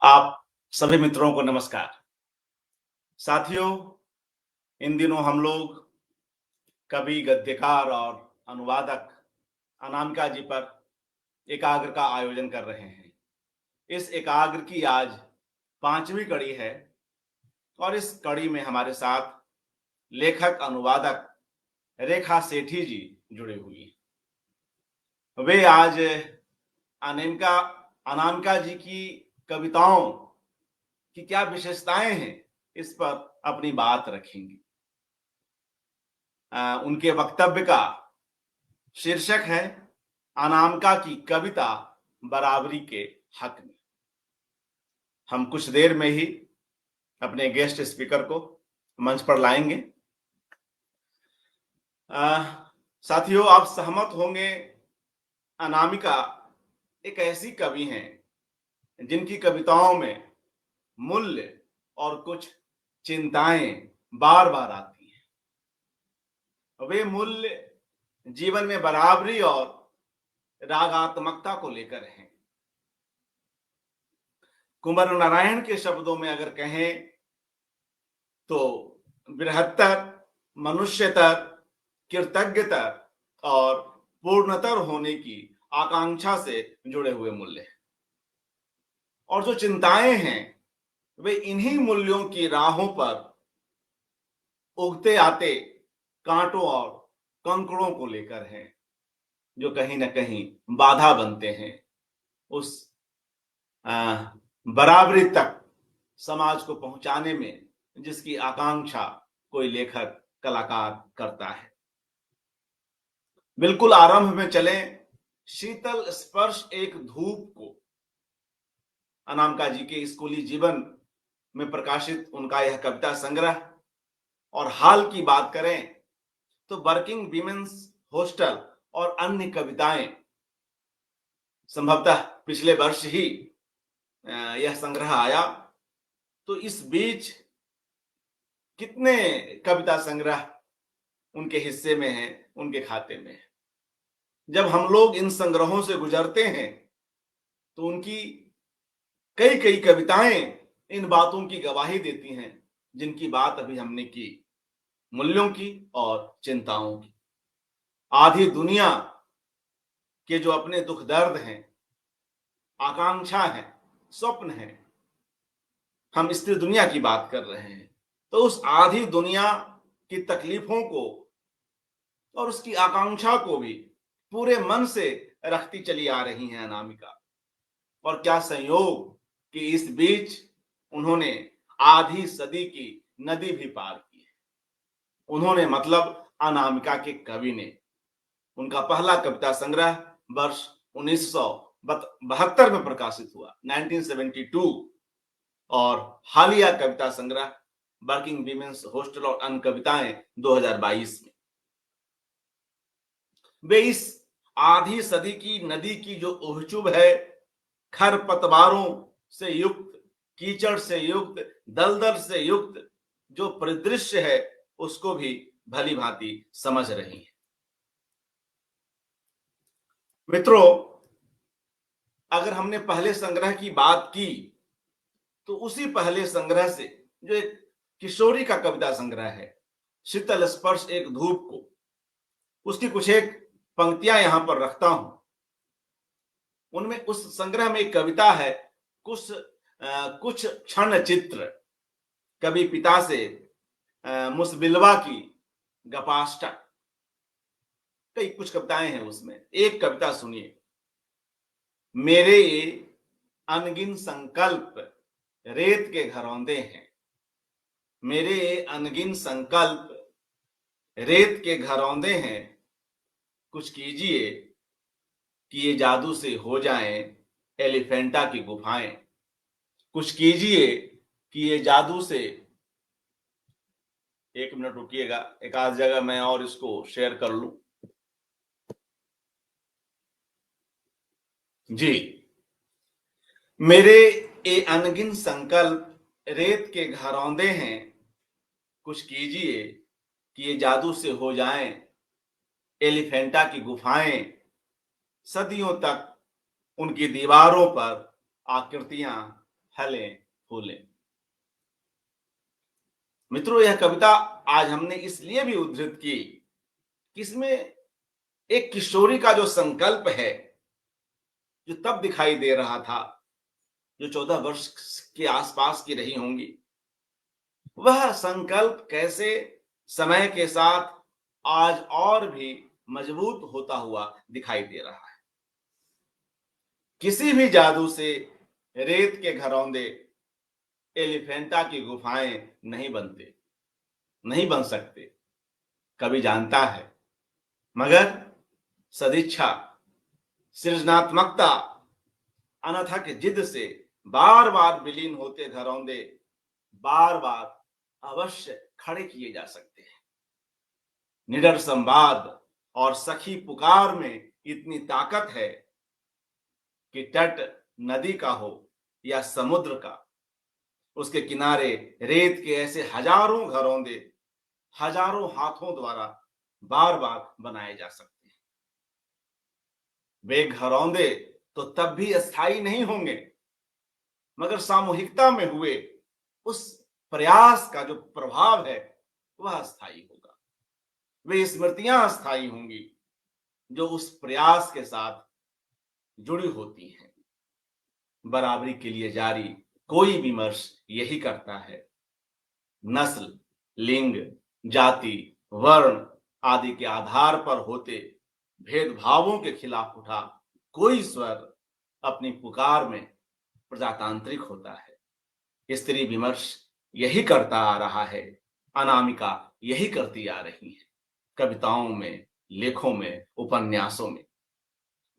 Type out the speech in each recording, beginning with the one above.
आप सभी मित्रों को नमस्कार। साथियों, इन दिनों हम लोग कवि, गद्यकार और अनुवादक अनामिका जी पर एकाग्र का आयोजन कर रहे हैं। इस एकाग्र की आज 5वीं कड़ी है और इस कड़ी में हमारे साथ लेखक, अनुवादक रेखा सेठी जी जुड़ी हुई हैं। वे आज अनामिका अनामिका जी की कविताओं की क्या विशेषताएं हैं, इस पर अपनी बात रखेंगी। उनके वक्तव्य का शीर्षक है अनामिका की कविता बराबरी के हक में। हम कुछ देर में ही अपने गेस्ट स्पीकर को मंच पर लाएंगे। साथियों, आप सहमत होंगे, अनामिका एक ऐसी कवि हैं जिनकी कविताओं में मूल्य और कुछ चिंताएं बार बार आती हैं। वे मूल्य जीवन में बराबरी और रागात्मकता को लेकर हैं। कुंवर नारायण के शब्दों में अगर कहें तो बृहत्तर, मनुष्यतर, कृतज्ञतर और पूर्णतर होने की आकांक्षा से जुड़े हुए मूल्य हैं। और जो चिंताएं हैं वे इन्हीं मूल्यों की राहों पर उगते आते कांटों और कंकड़ों को लेकर हैं, जो कहीं ना कहीं बाधा बनते हैं उस बराबरी तक समाज को पहुंचाने में जिसकी आकांक्षा कोई लेखक, कलाकार करता है। बिल्कुल आरंभ में चलें, शीतल स्पर्श एक धूप को। अनामिका जी के स्कूली जीवन में प्रकाशित उनका यह कविता संग्रह। और हाल की बात करें तो वर्किंग वीमेन्स हॉस्टल और अन्य कविताएं, संभवतः पिछले वर्ष ही यह संग्रह आया। तो इस बीच कितने कविता संग्रह उनके हिस्से में हैं, उनके खाते में है। जब हम लोग इन संग्रहों से गुजरते हैं तो उनकी कई कई कविताएं इन बातों की गवाही देती हैं जिनकी बात अभी हमने की, मूल्यों की और चिंताओं की। आधी दुनिया के जो अपने दुख दर्द हैं, आकांक्षा है, स्वप्न है, हम स्त्री दुनिया की बात कर रहे हैं, तो उस आधी दुनिया की तकलीफों को और उसकी आकांक्षा को भी पूरे मन से रखती चली आ रही हैं अनामिका। और क्या संयोग कि इस बीच उन्होंने आधी सदी की नदी भी पार की है। उन्होंने मतलब अनामिका के कवि ने। उनका पहला कविता संग्रह वर्ष 1972 में प्रकाशित हुआ, 1972। और हालिया कविता संग्रह वर्किंग वीमेन्स हॉस्टल और अन्य कविताएं 2022 में। वे इस आधी सदी की नदी की जो उहचुभ है, खरपतवारों से युक्त, कीचड़ से युक्त, दलदल से युक्त जो परिदृश्य है, उसको भी भली भांति समझ रही है। मित्रों, अगर हमने पहले संग्रह की बात की तो उसी पहले संग्रह से जो एक किशोरी का कविता संग्रह है, शीतल स्पर्श एक धूप को, उसकी कुछ एक पंक्तियां यहां पर रखता हूं। उनमें उस संग्रह में एक कविता है, कुछ क्षण चित्र, कवि पिता से मुसबिलवा की गपाष्टा, कई कुछ कविताएं हैं उसमें। एक कविता सुनिए। मेरे ये अनगिन संकल्प रेत के घरौंदे हैं, मेरे ये अनगिन संकल्प रेत के घरौंदे हैं, कुछ कीजिए कि ये जादू से हो जाएं एलिफेंटा की गुफाएं, कुछ कीजिए कि ये जादू से। एक मिनट रुकिएगा, एक आध जगह मैं और इसको शेयर कर लूं। जी, मेरे ये अनगिन संकल्प रेत के घरौंदे हैं, कुछ कीजिए कि ये जादू से हो जाएं एलिफेंटा की गुफाएं, सदियों तक उनकी दीवारों पर आकृतियां फलें फूलें। मित्रों, यह कविता आज हमने इसलिए भी उद्धृत की कि इसमें एक किशोरी का जो संकल्प है, जो तब दिखाई दे रहा था, जो 14 वर्ष के आसपास की रही होंगी, वह संकल्प कैसे समय के साथ आज और भी मजबूत होता हुआ दिखाई दे रहा है। किसी भी जादू से रेत के घरौंदे, एलिफेंटा की गुफाएं नहीं बनते, नहीं बन सकते, कभी जानता है। मगर सदिच्छा, सृजनात्मकता, अनथक जिद से बार बार विलीन होते घरौंदे बार बार अवश्य खड़े किए जा सकते हैं। निडर संवाद और सखी पुकार में इतनी ताकत है कि तट नदी का हो या समुद्र का, उसके किनारे रेत के ऐसे हजारों घरौंदे हजारों हाथों द्वारा बार बार बनाए जा सकते हैं। वे घरौंदे तो तब भी अस्थाई नहीं होंगे, मगर सामूहिकता में हुए उस प्रयास का जो प्रभाव है वह अस्थाई होगा। वे स्मृतियां अस्थाई होंगी जो उस प्रयास के साथ जुड़ी होती हैं। बराबरी के लिए जारी कोई विमर्श यही करता है। नस्ल, लिंग, जाति, वर्ण आदि के आधार पर होते भेदभावों के खिलाफ उठा कोई स्वर अपनी पुकार में प्रजातांत्रिक होता है। स्त्री विमर्श यही करता आ रहा है, अनामिका यही करती आ रही है। कविताओं में, लेखों में, उपन्यासों में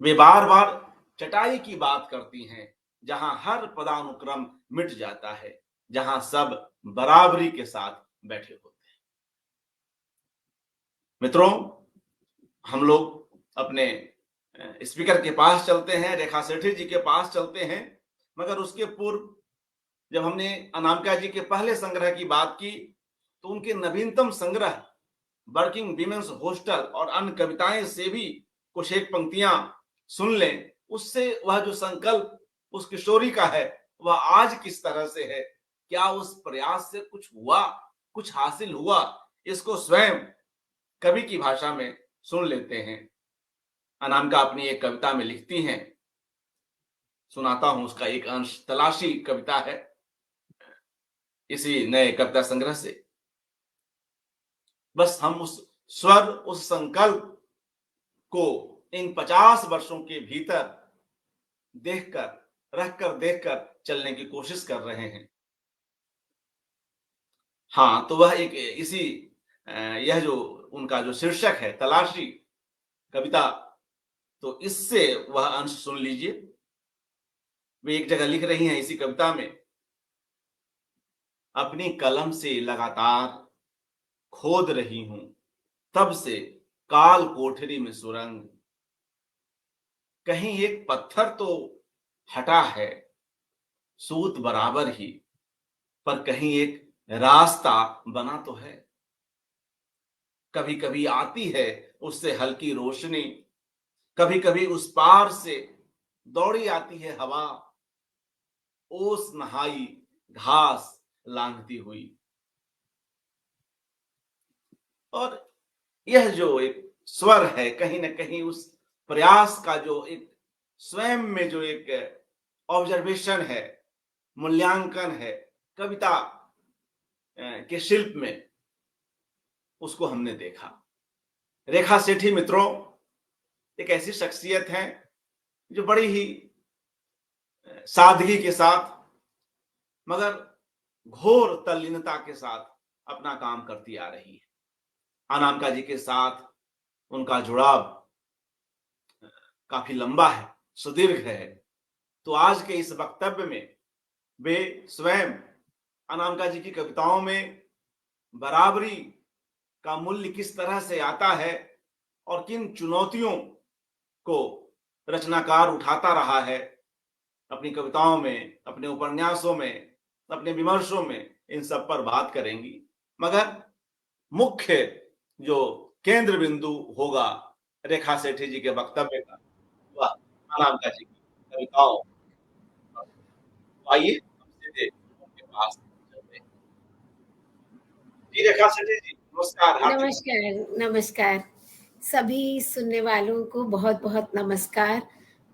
वे बार बार चटाई की बात करती हैं, जहां हर पदानुक्रम मिट जाता है, जहां सब बराबरी के साथ बैठे होते हैं। मित्रों, हम लोग अपने स्पीकर के पास चलते हैं, रेखा सेठी जी के पास चलते हैं, मगर उसके पूर्व जब हमने अनामिका जी के पहले संग्रह की बात की, तो उनके नवीनतम संग्रह वर्किंग विमेन्स हॉस्टल और अन्य कविताएं से भी कुछ एक पंक्तियां सुन लें। उससे वह जो संकल्प उस किशोरी का है वह आज किस तरह से है, क्या उस प्रयास से कुछ हुआ, कुछ हासिल हुआ, इसको स्वयं कवि की भाषा में सुन लेते हैं। अनामिका अपनी एक कविता में लिखती हैं, सुनाता हूं उसका एक अंश, तलाशी कविता है इसी नए कविता संग्रह से। बस हम उस स्वर, उस संकल्प को इन 50 वर्षों के भीतर देखकर, रखकर, देखकर चलने की कोशिश कर रहे हैं। हाँ, तो वह एक इसी यह जो उनका जो शीर्षक है तलाशी कविता, तो इससे वह अंश सुन लीजिए। वे एक जगह लिख रही हैं इसी कविता में, अपनी कलम से लगातार खोद रही हूं तब से काल कोठरी में सुरंग, कहीं एक पत्थर तो हटा है सूत बराबर ही, पर कहीं एक रास्ता बना तो है। कभी कभी आती है उससे हल्की रोशनी, कभी कभी उस पार से दौड़ी आती है हवा, ओस नहाई घास लांघती हुई। और यह जो एक स्वर है, कहीं ना कहीं उस प्रयास का जो एक स्वयं में जो एक ऑब्जर्वेशन है, मूल्यांकन है कविता के शिल्प में, उसको हमने देखा। रेखा सेठी मित्रों एक ऐसी शख्सियत है जो बड़ी ही सादगी के साथ मगर घोर तल्लीनता के साथ अपना काम करती आ रही है। अनामिका जी के साथ उनका जुड़ाव काफी लंबा है, सुदीर्घ है। तो आज के इस वक्तव्य में वे स्वयं अनामिका जी की कविताओं में बराबरी का मूल्य किस तरह से आता है और किन चुनौतियों को रचनाकार उठाता रहा है अपनी कविताओं में, अपने उपन्यासों में, अपने विमर्शों में, इन सब पर बात करेंगी। मगर मुख्य जो केंद्र बिंदु होगा रेखा सेठी जी के वक्तव्य का, वह अनामिका जी की कविताओं। आइए पास चलते हैं। जी रेखा सेठी जी, नमस्कार, हार्दिक नमस्कार, नमस्कार। सभी सुनने वालों को बहुत-बहुत नमस्कार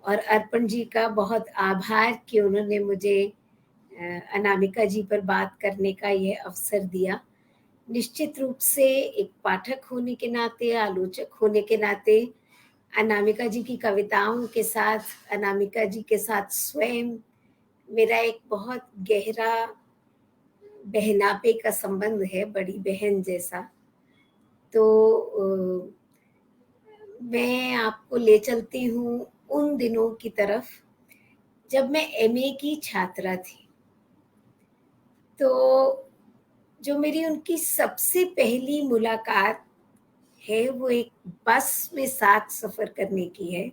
और अर्पण जी का बहुत आभार कि उन्होंने मुझे अनामिका जी पर बात करने का ये अवसर दिया। निश्चित रूप से एक पाठक होने के नाते, आलोचक होने के नाते, अनामिका जी की कविताओं के साथ, अनामिका जी के साथ स्वयं मेरा एक बहुत गहरा बहनापे का संबंध है, बड़ी बहन जैसा। तो मैं आपको ले चलती हूँ उन दिनों की तरफ जब मैं एमए की छात्रा थी। तो जो मेरी उनकी सबसे पहली मुलाकात है वो एक बस में साथ सफ़र करने की है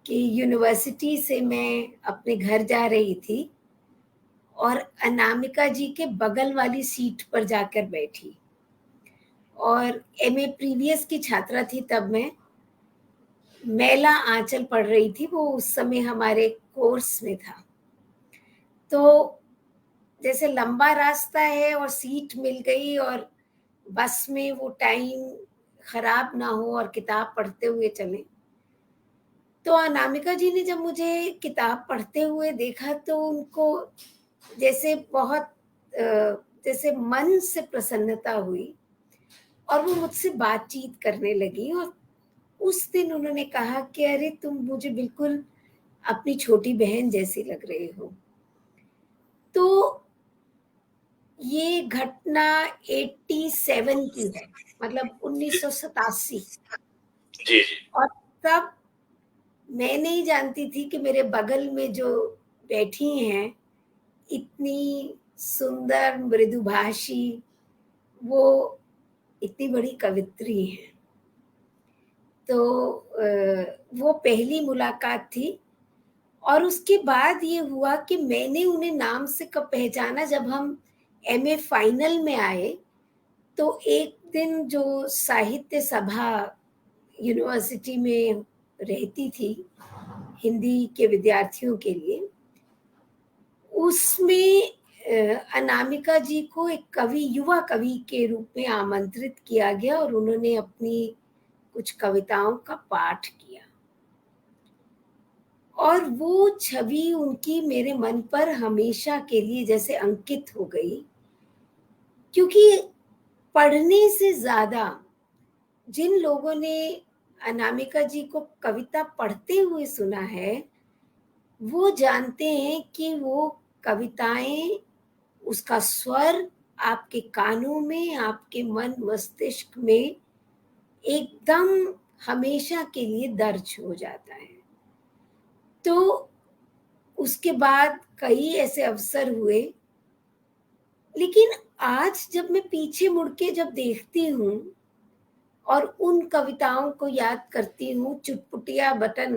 कि यूनिवर्सिटी से मैं अपने घर जा रही थी और अनामिका जी के बगल वाली सीट पर जाकर बैठी और एमए प्रीवियस की छात्रा थी तब मैं। मैला आंचल पढ़ रही थी, वो उस समय हमारे कोर्स में था। तो जैसे लंबा रास्ता है और सीट मिल गई और बस में वो टाइम खराब ना हो और किताब पढ़ते हुए चलें। तो अनामिका जी ने जब मुझे किताब पढ़ते हुए देखा तो उनको जैसे बहुत जैसे मन से प्रसन्नता हुई और वो मुझसे बातचीत करने लगी और उस दिन उन्होंने कहा कि अरे तुम मुझे बिल्कुल अपनी छोटी बहन जैसी लग रही हो। तो ये घटना 87 की है, मतलब 1987। जी, जी। और तब मैं नहीं जानती थी कि मेरे बगल में जो बैठी हैं, इतनी सुंदर मृदुभाषी, वो इतनी बड़ी कवित्री हैं। तो वो पहली मुलाकात थी और उसके बाद ये हुआ कि मैंने उन्हें नाम से कब पहचाना जब हम एमए फाइनल में आए। तो एक दिन जो साहित्य सभा यूनिवर्सिटी में रहती थी हिंदी के विद्यार्थियों के लिए, उसमें अनामिका जी को एक कवि, युवा कवि के रूप में आमंत्रित किया गया और उन्होंने अपनी कुछ कविताओं का पाठ किया। और वो छवि उनकी मेरे मन पर हमेशा के लिए जैसे अंकित हो गई, क्योंकि पढ़ने से ज़्यादा जिन लोगों ने अनामिका जी को कविता पढ़ते हुए सुना है, वो जानते हैं कि वो कविताएँ, उसका स्वर आपके कानों में, आपके मन मस्तिष्क में एकदम हमेशा के लिए दर्ज हो जाता है। तो उसके बाद कई ऐसे अवसर हुए, लेकिन आज जब मैं पीछे मुड़ के जब देखती हूँ और उन कविताओं को याद करती हूँ, चुटपुटिया बटन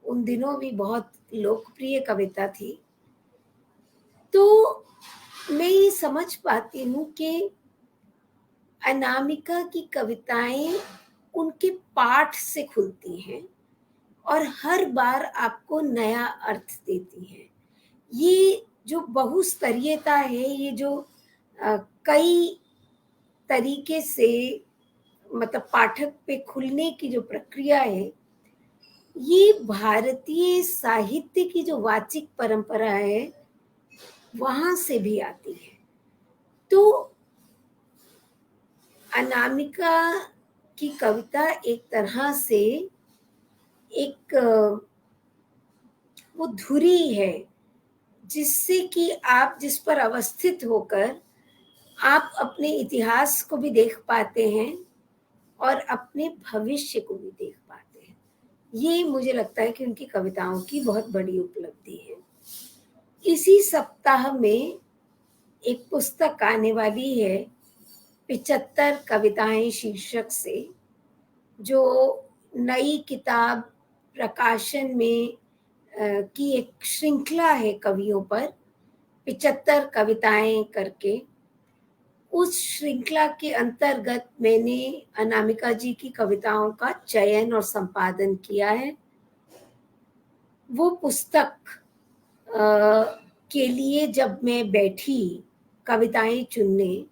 उन दिनों भी बहुत लोकप्रिय कविता थी। तो मैं ये समझ पाती हूँ कि अनामिका की कविताएँ उनके पाठ से खुलती हैं और हर बार आपको नया अर्थ देती हैं। ये जो बहुस्तरीयता है, ये जो कई तरीके से मतलब पाठक पे खुलने की जो प्रक्रिया है, ये भारतीय साहित्य की जो वाचिक परंपरा है, वहाँ से भी आती है। तो अनामिका की कविता एक तरह से एक वो धुरी है, जिससे कि आप जिस पर अवस्थित होकर आप अपने इतिहास को भी देख पाते हैं और अपने भविष्य को भी देख पाते हैं। ये मुझे लगता है कि उनकी कविताओं की बहुत बड़ी उपलब्धि है। इसी सप्ताह में एक पुस्तक आने वाली है, 75 कविताएँ शीर्षक से, जो नई किताब प्रकाशन में की एक श्रृंखला है कवियों पर, 75 कविताएँ करके। उस श्रृंखला के अंतर्गत मैंने अनामिका जी की कविताओं का चयन और संपादन किया है। वो पुस्तक के लिए जब मैं बैठी कविताएं चुनने,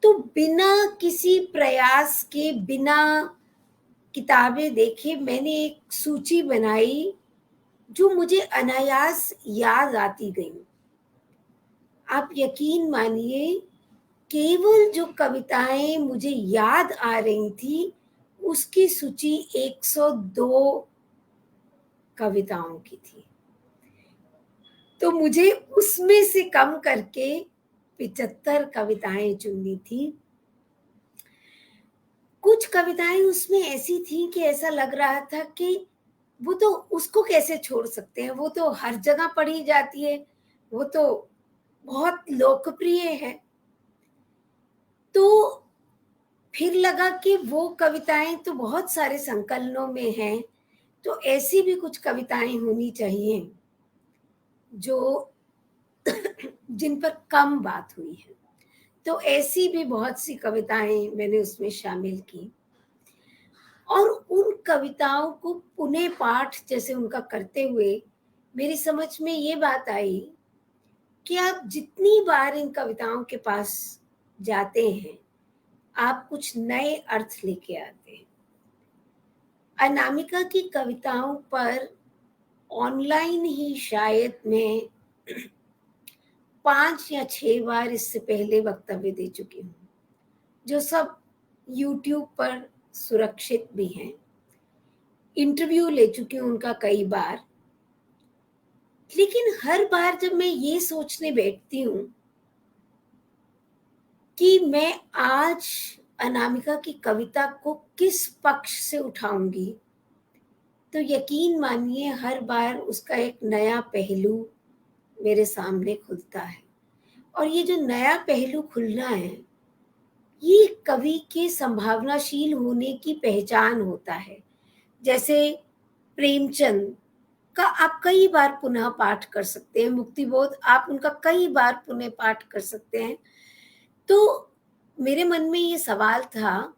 तो बिना किसी प्रयास के, बिना किताबें देखे मैंने एक सूची बनाई जो मुझे अनायास याद आती गई। आप यकीन मानिए, केवल जो कविताएं मुझे याद आ रही थी उसकी सूची 102 कविताओं की थी। तो मुझे उसमें से कम करके 75 कविताएं चुननी थी। कुछ कविताएं उसमें ऐसी थी कि ऐसा लग रहा था कि वो तो, उसको कैसे छोड़ सकते हैं, वो तो हर जगह पढ़ी जाती है, वो तो बहुत लोकप्रिय है। तो फिर लगा कि वो कविताएं तो बहुत सारे संकलनों में हैं, तो ऐसी भी कुछ कविताएं होनी चाहिए जो जिन पर कम बात हुई है। तो ऐसी भी बहुत सी कविताएं मैंने उसमें शामिल की, और उन कविताओं को पुनः पाठ जैसे उनका करते हुए मेरी समझ में ये बात आई कि आप जितनी बार इन कविताओं के पास जाते हैं, आप कुछ नए अर्थ लेके आते हैं। अनामिका की कविताओं पर ऑनलाइन ही शायद मैं 5 या 6 बार इससे पहले वक्तव्य दे चुकी हूँ, जो सब यूट्यूब पर सुरक्षित भी हैं। इंटरव्यू ले चुकी हूँ उनका कई बार। लेकिन हर बार जब मैं ये सोचने बैठती हूँ कि मैं आज अनामिका की कविता को किस पक्ष से उठाऊंगी, तो यकीन मानिए हर बार उसका एक नया पहलू मेरे सामने खुलता है। और ये जो नया पहलू खुलना है, ये कवि के संभावनाशील होने की पहचान होता है। जैसे प्रेमचंद का आप कई बार पुनः पाठ कर सकते हैं, मुक्तिबोध आप उनका कई बार पुनः पाठ कर सकते हैं। तो मेरे मन में ये सवाल था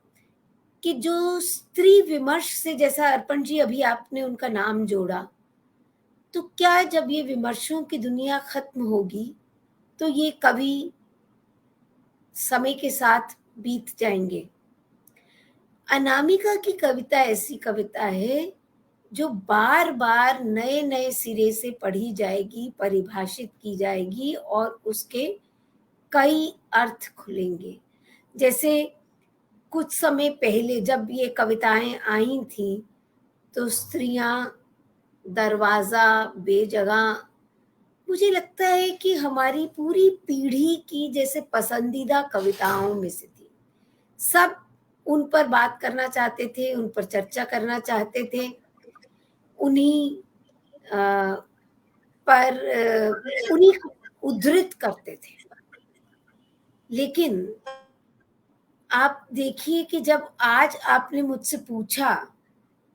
कि जो स्त्री विमर्श से, जैसा अर्पण जी अभी आपने उनका नाम जोड़ा, तो क्या जब ये विमर्शों की दुनिया खत्म होगी तो ये कवि समय के साथ बीत जाएंगे? अनामिका की कविता ऐसी कविता है जो बार बार नए नए सिरे से पढ़ी जाएगी, परिभाषित की जाएगी और उसके कई अर्थ खुलेंगे। जैसे कुछ समय पहले जब ये कविताएं आई थी, तो स्त्रियां, दरवाजा, बेजगह, मुझे लगता है कि हमारी पूरी पीढ़ी की जैसे पसंदीदा कविताओं में से थी। सब उन पर बात करना चाहते थे, उन पर चर्चा करना चाहते थे, उन्हीं अ, उन्हीं को उद्धृत करते थे। लेकिन आप देखिए कि जब आज आपने मुझसे पूछा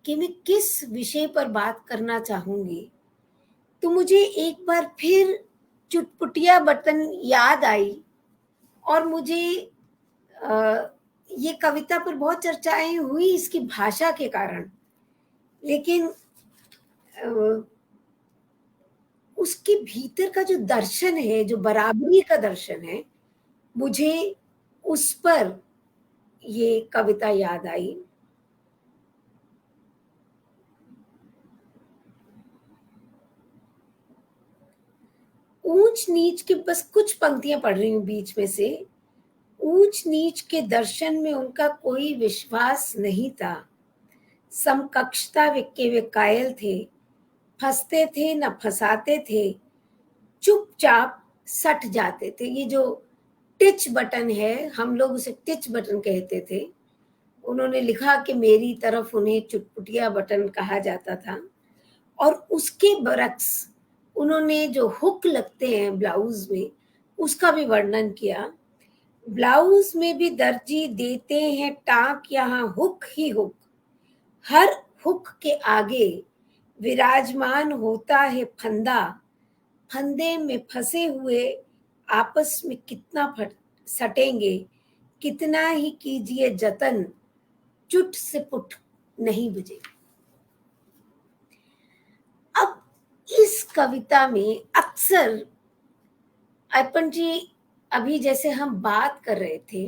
कि मैं किस विषय पर बात करना चाहूंगी, तो मुझे एक बार फिर चुटपुटिया बटन याद आई, और मुझे ये कविता पर बहुत चर्चाएं हुई इसकी भाषा के कारण। लेकिन उसके भीतर का जो दर्शन है, जो बराबरी का दर्शन है, मुझे उस पर ये कविता याद आई। ऊंच नीच के, बस कुछ पंक्तियां पढ़ रही हूं बीच में से। ऊंच नीच के दर्शन में उनका कोई विश्वास नहीं था, समकक्षता के वे कायल थे, फंसते थे न फंसाते थे, चुपचाप सट जाते थे। ये जो टिच बटन है, हम लोग उसे टिच बटन कहते थे। उन्होंने लिखा कि मेरी तरफ उन्हें चुटपुटिया बटन कहा जाता था। और उसके बरक्स उन्होंने जो हुक लगते हैं ब्लाउज में, उसका भी वर्णन किया। ब्लाउज में भी दर्जी देते हैं टाक, यहाँ हुक ही हुक, हर हुक के आगे विराजमान होता है फंदा, फंदे में फंसे हुए आपस में कितना सटेंगे, कितना ही कीजिए जतन, चुट से पुट नहीं बुझे। अब इस कविता में अब अक्सर अर्पण जी, अभी जैसे हम बात कर रहे थे,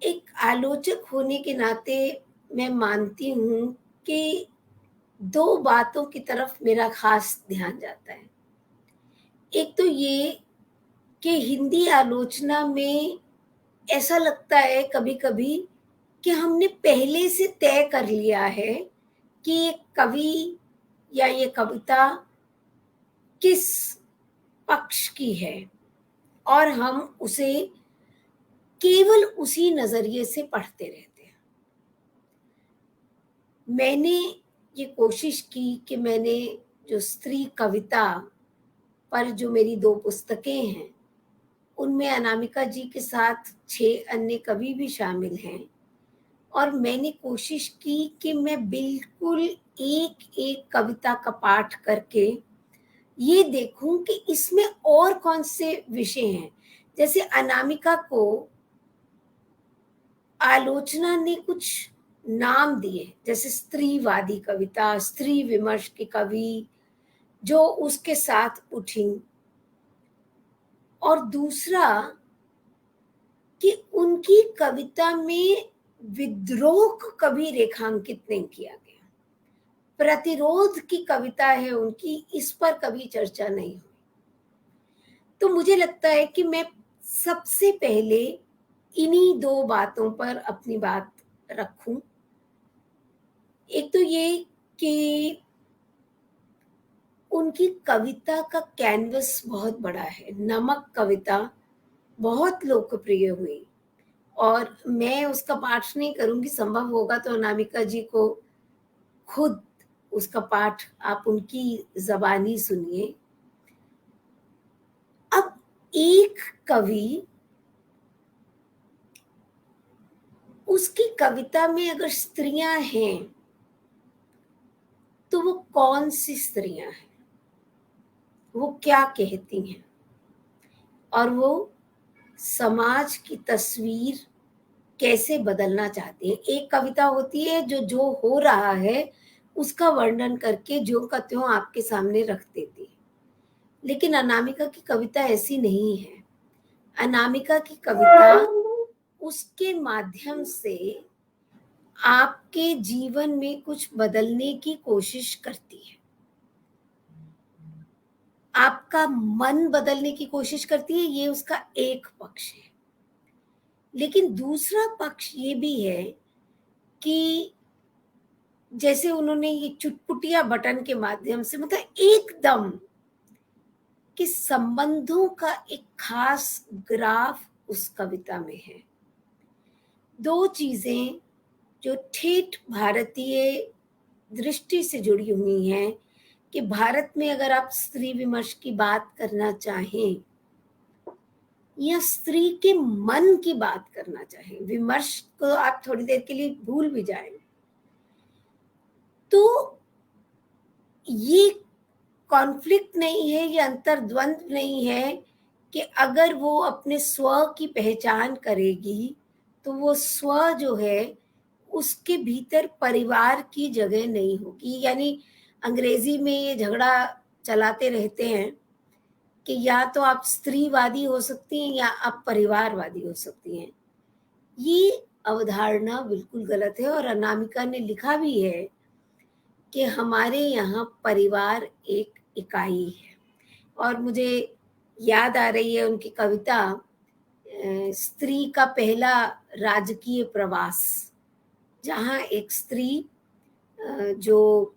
एक आलोचक होने के नाते मैं मानती हूँ कि 2 बातों की तरफ मेरा ख़ास ध्यान जाता है। एक तो ये कि हिंदी आलोचना में ऐसा लगता है कभी-कभी कि हमने पहले से तय कर लिया है कि ये कवि या ये कविता किस पक्ष की है और हम उसे केवल उसी नज़रिए से पढ़ते रहते हैं। मैंने ये कोशिश की कि मैंने जो स्त्री कविता पर जो मेरी 2 पुस्तकें हैं, उनमें अनामिका जी के साथ 6 अन्य कवि भी शामिल हैं और मैंने कोशिश की कि मैं बिल्कुल एक-एक कविता का पाठ करके ये देखूं कि इसमें और कौन से विषय हैं। जैसे अनामिका को आलोचना ने कुछ नाम दिए, जैसे स्त्रीवादी कविता, स्त्री विमर्श के कवि जो उसके साथ उठी, और दूसरा कि उनकी कविता में विद्रोह को कभी रेखांकित नहीं किया गया। प्रतिरोध की कविता है उनकी, इस पर कभी चर्चा नहीं हुई। तो मुझे लगता है कि मैं सबसे पहले इन्हीं 2 बातों पर अपनी बात रखूं। एक तो ये कि उनकी कविता का कैनवस बहुत बड़ा है। नमक कविता बहुत लोकप्रिय हुई और मैं उसका पाठ नहीं करूँगी, संभव होगा तो अनामिका जी को खुद उसका पाठ आप उनकी ज़बानी सुनिए। अब एक कवि, उसकी कविता में अगर स्त्रियाँ हैं, तो वो कौन-सी स्त्रियाँ हैं? वो क्या कहती हैं? और वो समाज की तस्वीर कैसे बदलना चाहती हैं? एक कविता होती है जो हो रहा है, उसका वर्णन करके ज्यों का त्यों आपके सामने रख देती है। लेकिन अनामिका की कविता ऐसी नहीं है। अनामिका की कविता उसके माध्यम से आपके जीवन में कुछ बदलने की कोशिश करती है। आपका मन बदलने की कोशिश करती है, ये उसका एक पक्ष है। लेकिन दूसरा पक्ष ये भी है कि जैसे उन्होंने ये चुटपुटिया बटन के माध्यम से, मतलब एकदम कि संबंधों का एक खास ग्राफ उस कविता में है। 2 चीज़ें जो ठेठ भारतीय दृष्टि से जुड़ी हुई हैं कि भारत में अगर आप स्त्री विमर्श की बात करना चाहें या स्त्री के मन की बात करना चाहें, विमर्श को आप थोड़ी देर के लिए भूल भी जाएं, तो ये कॉन्फ्लिक्ट नहीं है, ये अंतर्द्वंद नहीं है कि अगर वो अपने स्व की पहचान करेगी, तो वो स्व जो है, उसके भीतर परिवार की जगह नहीं होगी। यानी अंग्रेजी में ये झगड़ा चलाते रहते हैं कि या तो आप स्त्रीवादी हो सकती हैं या आप परिवारवादी हो सकती हैं। ये अवधारणा बिल्कुल गलत है और अनामिका ने लिखा भी है कि हमारे यहाँ परिवार एक इकाई है। और मुझे याद आ रही है उनकी कविता स्त्री का पहला राजकीय प्रवास, जहाँ एक स्त्री जो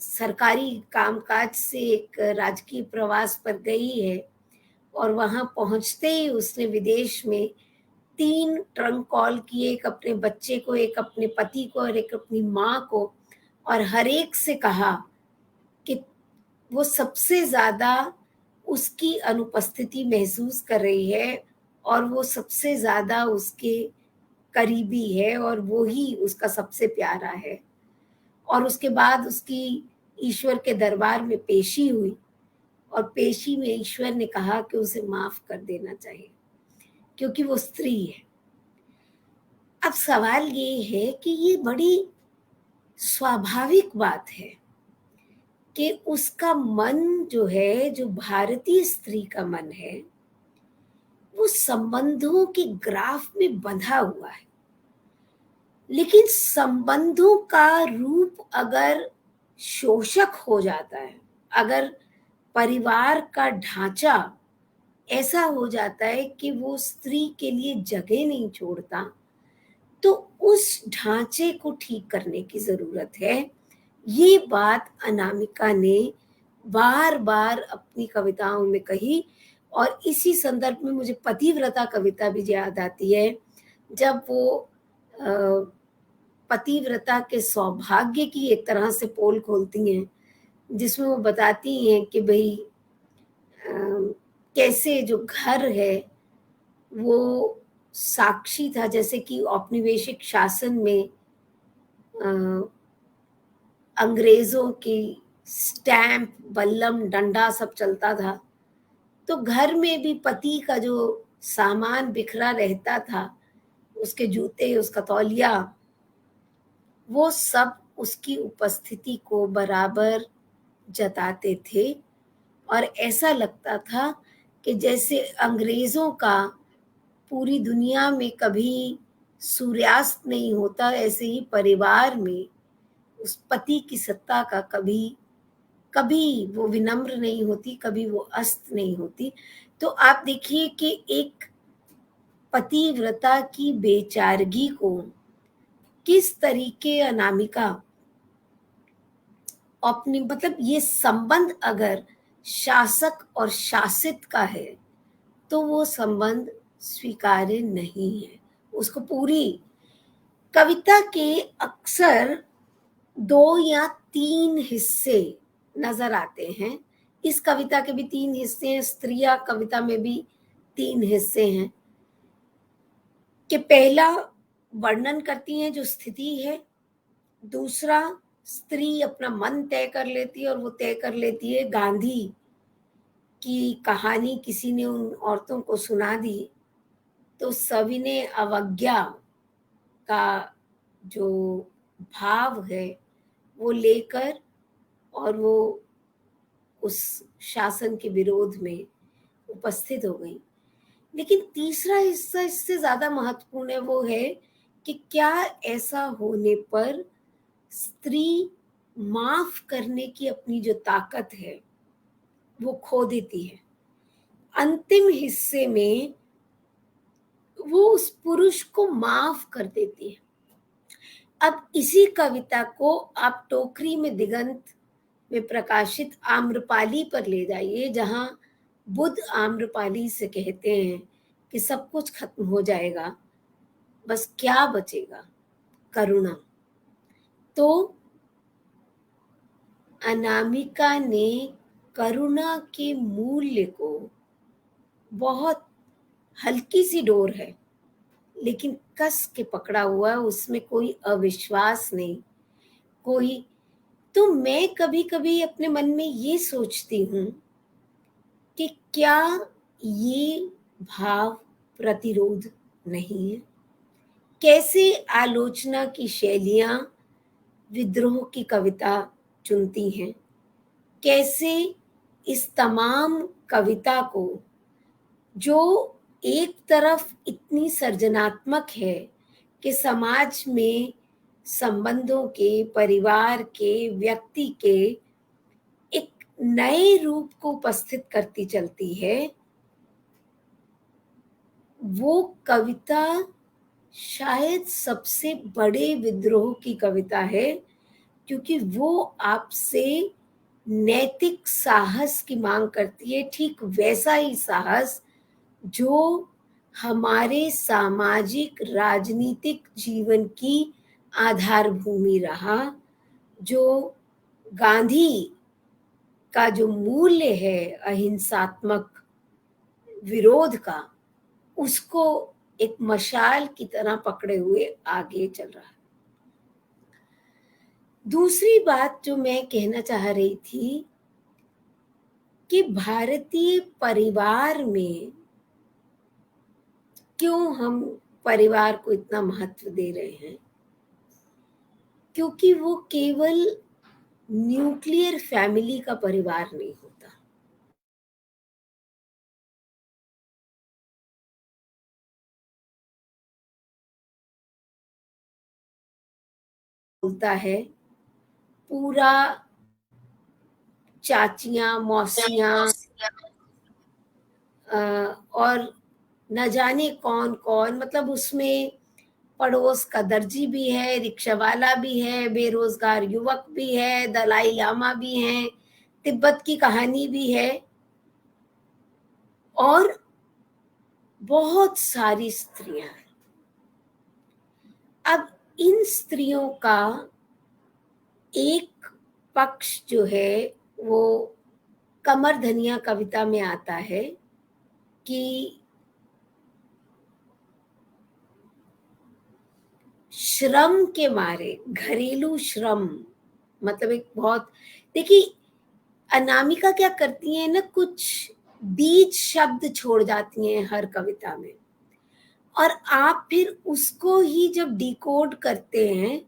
सरकारी कामकाज से एक राजकीय प्रवास पर गई है और वहाँ पहुँचते ही उसने विदेश में 3 ट्रंक कॉल किए, एक अपने बच्चे को, एक अपने पति को और एक अपनी माँ को, और हर एक से कहा कि वो सबसे ज़्यादा उसकी अनुपस्थिति महसूस कर रही है और वो सबसे ज़्यादा उसके करीबी है और वो ही उसका सबसे प्यारा है। और उसके बाद उसकी ईश्वर के दरबार में पेशी हुई और पेशी में ईश्वर ने कहा कि उसे माफ़ कर देना चाहिए क्योंकि वो स्त्री है। अब सवाल ये है कि ये बड़ी स्वाभाविक बात है कि उसका मन जो है, जो भारतीय स्त्री का मन है, वो संबंधों के ग्राफ में बंधा हुआ है। लेकिन संबंधों का रूप अगर शोषक हो जाता है, अगर परिवार का ढांचा ऐसा हो जाता है कि वो स्त्री के लिए जगह नहीं छोड़ता, तो उस ढांचे को ठीक करने की ज़रूरत है। ये बात अनामिका ने बार-बार अपनी कविताओं में कही और इसी संदर्भ में मुझे पतिव्रता कविता भी याद आती है, जब वो अ, पतिव्रता के सौभाग्य की एक तरह से पोल खोलती हैं, जिसमें वो बताती हैं कि भई कैसे जो घर है वो साक्षी था, जैसे कि औपनिवेशिक शासन में अ, अंग्रेज़ों की स्टैम्प, बल्लम, डंडा सब चलता था। तो घर में भी पति का जो सामान बिखरा रहता था, उसके जूते, उसका तौलिया, वो सब उसकी उपस्थिति को बराबर जताते थे और ऐसा लगता था कि जैसे अंग्रेज़ों का पूरी दुनिया में कभी सूर्यास्त नहीं होता, ऐसे ही परिवार में उस पति की सत्ता का कभी कभी वो विनम्र नहीं होती, कभी वो अस्त नहीं होती। तो आप देखिए कि एक पतिव्रता की बेचारगी को किस तरीके अनामिका अपनी, मतलब ये संबंध अगर शासक और शासित का है, तो वो संबंध स्वीकार्य नहीं है। उसको पूरी कविता के अक्सर 2 या 3 हिस्से नज़र आते हैं। इस कविता के भी 3 हिस्से हैं, स्त्रियाँ कविता में भी 3 हिस्से हैं कि पहला वर्णन करती हैं जो स्थिति है, दूसरा स्त्री अपना मन तय कर लेती है और वो तय कर लेती है गांधी की कहानी किसी ने उन औरतों को सुना दी, तो सविनय अवज्ञा का जो भाव है वो लेकर और वो उस शासन के विरोध में उपस्थित हो गई। लेकिन तीसरा हिस्सा इससे ज़्यादा महत्वपूर्ण है, वो है कि क्या ऐसा होने पर स्त्री माफ़ करने की अपनी जो ताकत है, वो खो देती है। अंतिम हिस्से में वो उस पुरुष को माफ़ कर देती है। अब इसी कविता को आप टोकरी में दिगंत में प्रकाशित आम्रपाली पर ले जाइए, जहाँ बुद्ध आम्रपाली से कहते हैं कि सब कुछ खत्म हो जाएगा, बस क्या बचेगा? करुणा। तो अनामिका ने करुणा के मूल्य को, बहुत हल्की सी डोर है लेकिन कस के पकड़ा हुआ है, उसमें कोई अविश्वास नहीं, कोई। तो मैं कभी-कभी अपने मन में ये सोचती हूँ कि क्या ये भाव प्रतिरोध नहीं है? कैसे आलोचना की शैलियाँ विद्रोह की कविता चुनती हैं? कैसे इस तमाम कविता को, जो एक तरफ इतनी सर्जनात्मक है कि समाज में संबंधों के, परिवार के, व्यक्ति के एक नए रूप को उपस्थित करती चलती है, वो कविता शायद सबसे बड़े विद्रोह की कविता है, क्योंकि वो आपसे नैतिक साहस की मांग करती है, ठीक वैसा ही साहस जो हमारे सामाजिक राजनीतिक जीवन की आधारभूमि रहा, जो गांधी का जो मूल्य है अहिंसात्मक विरोध का, उसको एक मशाल की तरह पकड़े हुए आगे चल रहा है। दूसरी बात जो मैं कहना चाह रही थी कि भारतीय परिवार में क्यों हम परिवार को इतना महत्व दे रहे हैं? क्योंकि वो केवल न्यूक्लियर फैमिली का परिवार नहीं होता। बोलता है पूरा चाचियाँ, मौसियाँ और न जाने कौन-कौन, मतलब उसमें पड़ोस का दर्जी भी है, रिक्शा वाला भी है, बेरोज़गार युवक भी है, दलाई लामा भी हैं, तिब्बत की कहानी भी है और बहुत सारी स्त्रियाँ हैं। अब इन स्त्रियों का एक पक्ष जो है वो कमर धनिया कविता में आता है कि श्रम के मारे, घरेलू श्रम, मतलब एक बहुत, देखिए अनामिका क्या करती हैं ना, कुछ बीज शब्द छोड़ जाती हैं हर कविता में, और आप फिर उसको ही जब डिकोड करते हैं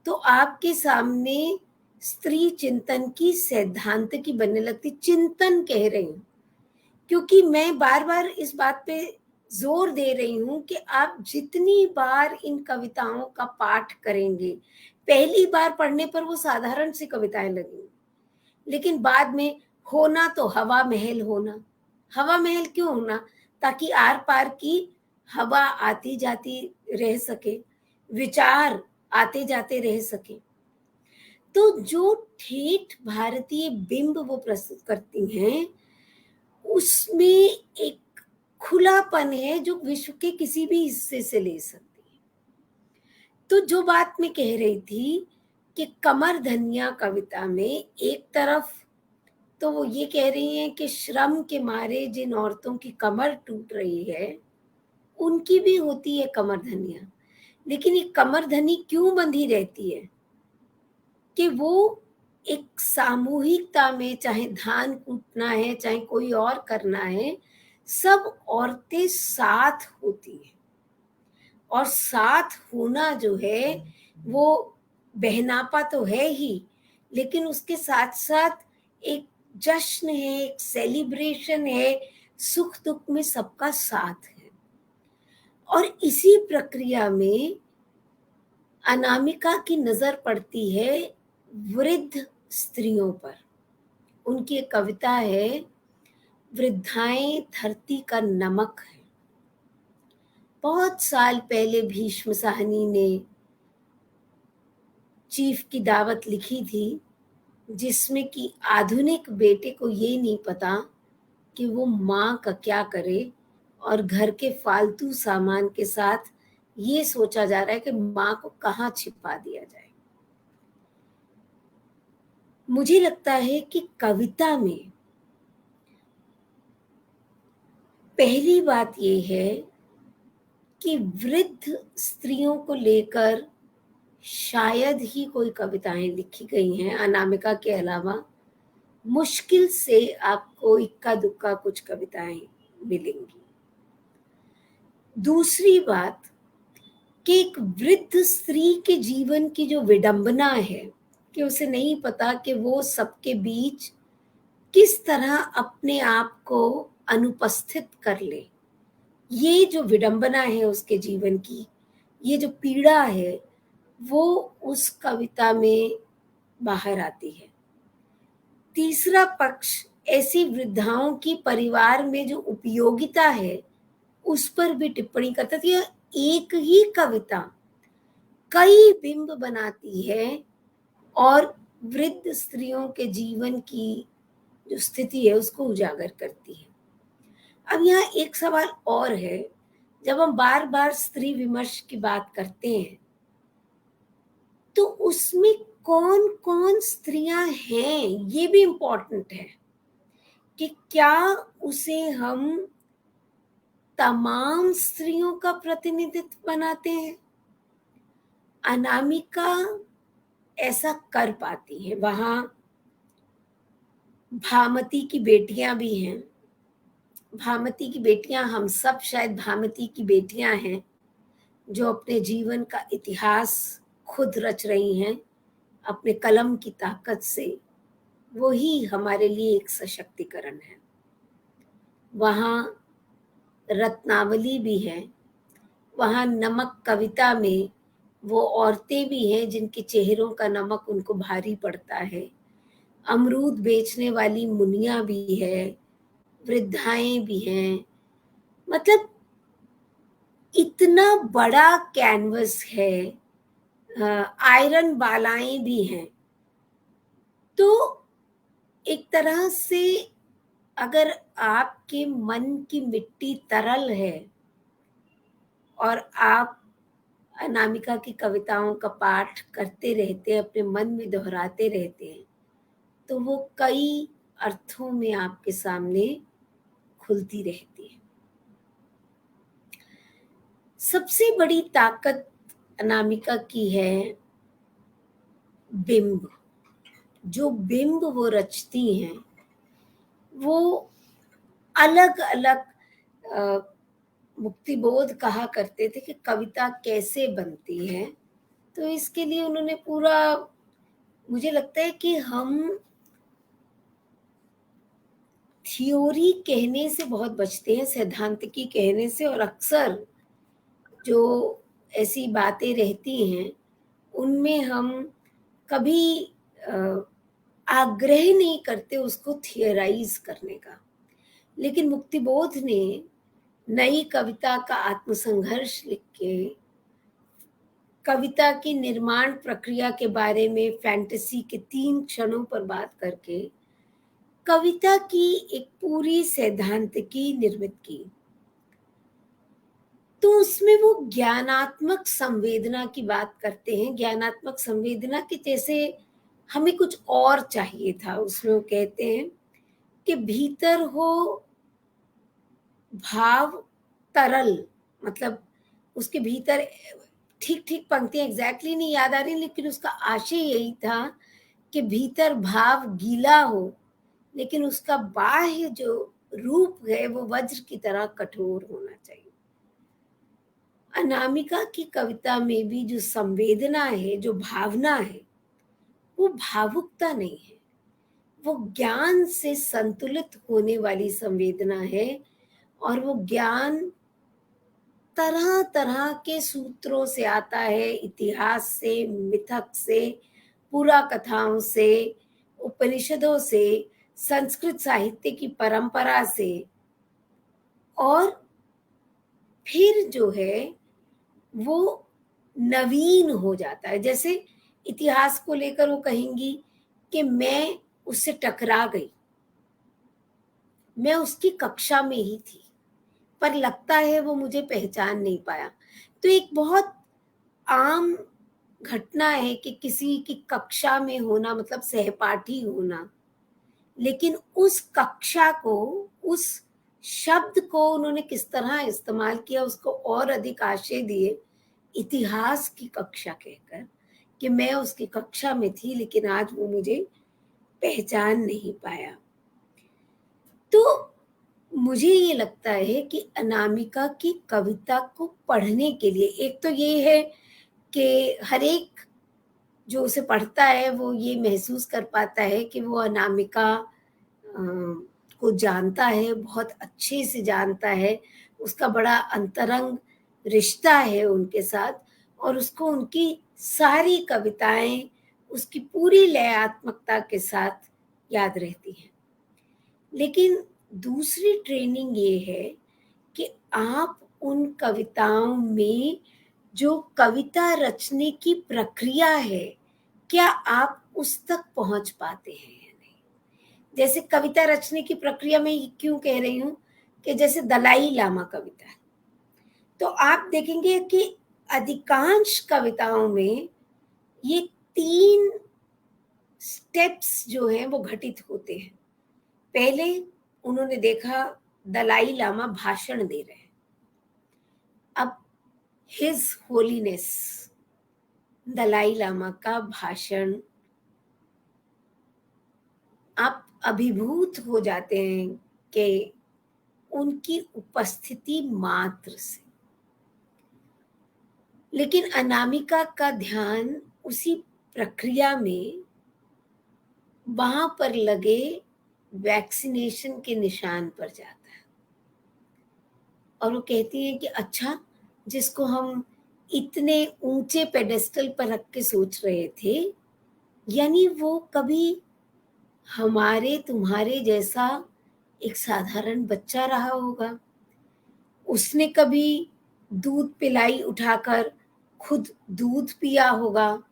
तो आपके सामने स्त्री चिंतन की सैद्धांतिकी बनने लगती। चिंतन कह रही हूँ क्योंकि मैं बार बार इस बात पे जोर दे रही हूँ कि आप जितनी बार इन कविताओं का पाठ करेंगे, पहली बार पढ़ने पर वो साधारण सी कविताएं लगेंगी, लेकिन बाद में होना तो हवा महल होना। हवा महल क्यों होना? ताकि आर पार की हवा आती जाती रह सके, विचार आते जाते रह सके। तो जो ठेठ भारतीय बिंब वो प्रस्तुत करती हैं, उसमें एक खुलापन है जो विश्व के किसी भी हिस्से से ले सकती है। तो जो बात मैं कह रही थी कि कमर धनिया कविता में एक तरफ तो वो ये कह रही हैं कि श्रम के मारे जिन औरतों की कमर टूट रही है, उनकी भी होती है कमर धनिया, लेकिन ये कमर धनी क्यों बंधी रहती है कि वो एक सामूहिकता में, चाहे धान कूटना है, चाहे कोई और करना है, सब औरतें साथ होती हैं। और साथ होना जो है वो बहनापा तो है ही, लेकिन उसके साथ साथ एक जश्न है, एक सेलिब्रेशन है, सुख दुख में सबका साथ है। और इसी प्रक्रिया में अनामिका की नजर पड़ती है वृद्ध स्त्रियों पर। उनकी एक कविता है, वृद्धाएं धरती का नमक है। बहुत साल पहले भीष्म साहनी ने चीफ की दावत लिखी थी, जिसमें कि आधुनिक बेटे को ये नहीं पता कि वो माँ का क्या करे, और घर के फालतू सामान के साथ ये सोचा जा रहा है कि माँ को कहाँ छिपा दिया जाए। मुझे लगता है कि कविता में पहली बात ये है कि वृद्ध स्त्रियों को लेकर शायद ही कोई कविताएं लिखी गई हैं अनामिका के अलावा। मुश्किल से आपको इक्का दुक्का कुछ कविताएं मिलेंगी। दूसरी बात कि एक वृद्ध स्त्री के जीवन की जो विडंबना है कि उसे नहीं पता कि वो सबके बीच किस तरह अपने आप को अनुपस्थित कर ले, ये जो विडंबना है उसके जीवन की, ये जो पीड़ा है, वो उस कविता में बाहर आती है। तीसरा पक्ष ऐसी वृद्धाओं की परिवार में जो उपयोगिता है उस पर भी टिप्पणी करता था। यह एक ही कविता कई बिंब बनाती है और वृद्ध स्त्रियों के जीवन की जो स्थिति है उसको उजागर करती है। अब यहाँ एक सवाल और है, जब हम बार बार स्त्री विमर्श की बात करते हैं तो उसमें कौन कौन स्त्रियां हैं ये भी इम्पोर्टेंट है कि क्या उसे हम तमाम स्त्रियों का प्रतिनिधित्व बनाते हैं। अनामिका ऐसा कर पाती है। वहां भामती की बेटियां भी हैं। भामती की बेटियां, हम सब शायद भामती की बेटियां हैं जो अपने जीवन का इतिहास खुद रच रही हैं, अपने कलम की ताकत से, वो ही हमारे लिए एक सशक्तिकरण है। वहाँ रत्नावली भी है, वहाँ नमक कविता में वो औरतें भी हैं जिनके चेहरों का नमक उनको भारी पड़ता है। अमरूद बेचने वाली मुनिया भी है, वृद्धाएँ भी हैं। मतलब इतना बड़ा कैनवस है, आयरन बालाएँ भी हैं। तो एक तरह से अगर आपके मन की मिट्टी तरल है और आप अनामिका की कविताओं का पाठ करते रहते हैं, अपने मन में दोहराते रहते हैं, तो वो कई अर्थों में आपके सामने खुलती रहती है। सबसे बड़ी ताकत अनामिका की है बिंब। जो बिंब वो रचती हैं, वो अलग-अलग मुक्तिबोध कहा करते थे कि कविता कैसे बनती है। तो इसके लिए उन्होंने पूरा, मुझे लगता है कि हम थ्योरी कहने से बहुत बचते हैं, सैद्धांतिकी कहने से, और अक्सर जो ऐसी बातें रहती हैं, उनमें हम कभी अ, आग्रह नहीं करते उसको थियराइज़ करने का। लेकिन मुक्तिबोध ने नई कविता का आत्मसंघर्ष लिख के कविता की निर्माण प्रक्रिया के बारे में फैंटेसी के 3 क्षणों पर बात करके कविता की एक पूरी सैद्धांतिकी निर्मित की। तो उसमें वो ज्ञानात्मक संवेदना की बात करते हैं, ज्ञानात्मक संवेदना के जैसे हमें कुछ और चाहिए था। उसमें वो कहते हैं कि भीतर हो भाव तरल, मतलब उसके भीतर ठीक-ठीक पंक्तियाँ एग्ज़ैक्टली नहीं याद आ रही, लेकिन उसका आशय यही था कि भीतर भाव गीला हो, लेकिन उसका बाह्य जो रूप है वो वज्र की तरह कठोर होना चाहिए। अनामिका की कविता में भी जो संवेदना है, जो भावना है, वो भावुकता नहीं है, वो ज्ञान से संतुलित होने वाली संवेदना है। और वो ज्ञान तरह-तरह के सूत्रों से आता है, इतिहास से, मिथक से, पुराकथाओं से, उपनिषदों से, संस्कृत साहित्य की परंपरा से, और फिर जो है वो नवीन हो जाता है। जैसे इतिहास को लेकर वो कहेंगी कि मैं उससे टकरा गई, मैं उसकी कक्षा में ही थी, पर लगता है वो मुझे पहचान नहीं पाया। तो एक बहुत आम घटना है कि किसी की कक्षा में होना मतलब सहपाठी होना, लेकिन उस कक्षा को, उस शब्द को उन्होंने किस तरह इस्तेमाल किया, उसको और अधिक आशय दिए इतिहास की कक्षा कहकर, कि मैं उसकी कक्षा में थी लेकिन आज वो मुझे पहचान नहीं पाया। तो मुझे ये लगता है कि अनामिका की कविता को पढ़ने के लिए एक तो ये है कि हर एक जो उसे पढ़ता है वो ये महसूस कर पाता है कि वो अनामिका को जानता है, बहुत अच्छे से जानता है, उसका बड़ा अंतरंग रिश्ता है उनके साथ, और उसको उनकी सारी कविताएँ उसकी पूरी लयात्मकता के साथ याद रहती हैं। लेकिन दूसरी ट्रेनिंग ये है कि आप उन कविताओं में जो कविता रचने की प्रक्रिया है, क्या आप उस तक पहुँच पाते हैं या नहीं? जैसे कविता रचने की प्रक्रिया में ये क्यों कह रही हूँ कि जैसे दलाई लामा कविता है, तो आप देखेंगे कि अधिकांश कविताओं में ये 3 स्टेप्स जो हैं वो घटित होते हैं। पहले उन्होंने देखा दलाई लामा भाषण दे रहे हैं। अब हिज होलीनेस दलाई लामा का भाषण, आप अभिभूत हो जाते हैं कि उनकी उपस्थिति मात्र से। लेकिन अनामिका का ध्यान उसी प्रक्रिया में वहाँ पर लगे वैक्सीनेशन के निशान पर जाता है और वो कहती हैं कि अच्छा, जिसको हम इतने ऊँचे पेडेस्टल पर रख के सोच रहे थे, यानी वो कभी हमारे तुम्हारे जैसा एक साधारण बच्चा रहा होगा। उसने कभी दूध पिलाई उठाकर खुद दूध पिया होगा,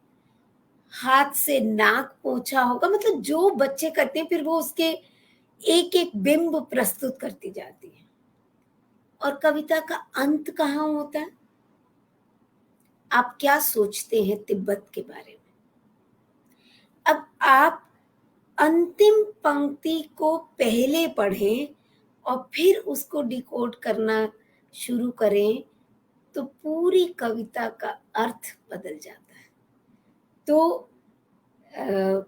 हाथ से नाक पोंछा होगा, मतलब जो बच्चे करते हैं फिर वो उसके एक-एक बिंब प्रस्तुत करती जाती है। और कविता का अंत कहाँ होता है? आप क्या सोचते हैं तिब्बत के बारे में? अब आप अंतिम पंक्ति को पहले पढ़ें और फिर उसको डिकोड करना शुरू करें, तो पूरी कविता का अर्थ बदल जाता है। तो अ,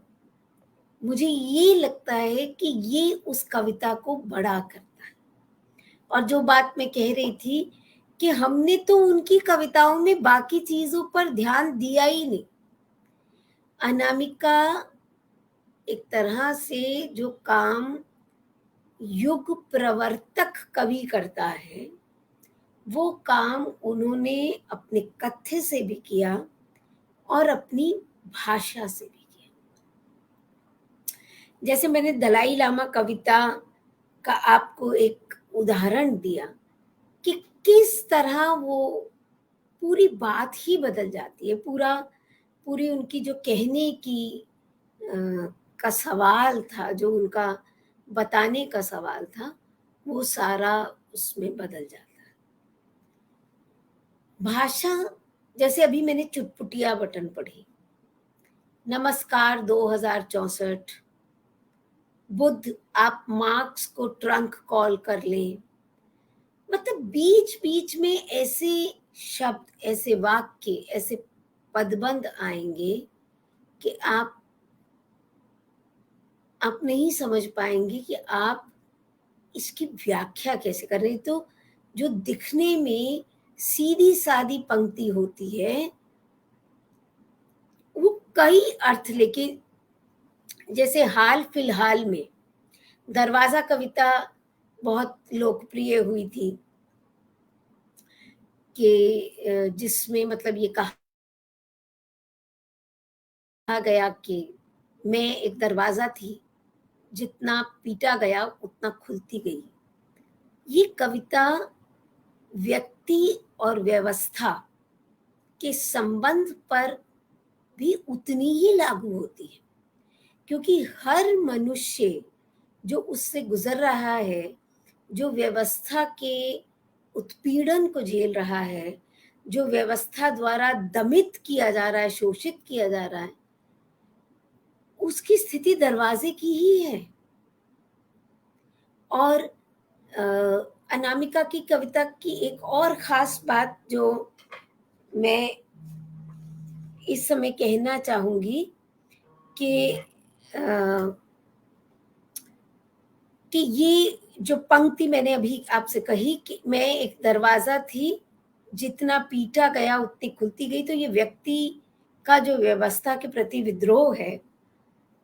मुझे ये लगता है कि ये उस कविता को बड़ा करता है। और जो बात मैं कह रही थी कि हमने तो उनकी कविताओं में बाकी चीज़ों पर ध्यान दिया ही नहीं। अनामिका एक तरह से जो काम युग प्रवर्तक कवि करता है, वो काम उन्होंने अपने कथ्य से भी किया और अपनी भाषा से भी किया। जैसे मैंने दलाई लामा कविता का आपको एक उदाहरण दिया कि किस तरह वो पूरी बात ही बदल जाती है, पूरी उनकी जो कहने की का सवाल था, जो उनका बताने का सवाल था, वो सारा उसमें बदल जाता है। भाषा, जैसे अभी मैंने चुटपुटिया बटन पढ़ी, नमस्कार 2064, बुध आप मार्क्स को ट्रंक कॉल कर लें। मतलब बीच-बीच में ऐसे शब्द, ऐसे वाक्य, ऐसे पदबंध आएँगे कि आप नहीं समझ पाएँगे कि आप इसकी व्याख्या कैसे कर रहे हैं। तो जो दिखने में सीधी-सादी पंक्ति होती है, वो कई अर्थ लेके, जैसे हाल-फिलहाल में दरवाज़ा कविता बहुत लोकप्रिय हुई थी कि जिसमें मतलब ये कहा गया कि मैं एक दरवाज़ा थी, जितना पीटा गया उतना खुलती गई। ये कविता व्यक्ति और व्यवस्था के संबंध पर भी उतनी ही लागू होती है, क्योंकि हर मनुष्य जो उससे गुज़र रहा है, जो व्यवस्था के उत्पीड़न को झेल रहा है, जो व्यवस्था द्वारा दमित किया जा रहा है, शोषित किया जा रहा है, उसकी स्थिति दरवाज़े की ही है। और अनामिका की कविता की एक और ख़ास बात जो मैं इस समय कहना चाहूँगी कि अ, कि ये जो पंक्ति मैंने अभी आपसे कही कि मैं एक दरवाज़ा थी, जितना पीटा गया उतनी खुलती गई, तो ये व्यक्ति का जो व्यवस्था के प्रति विद्रोह है,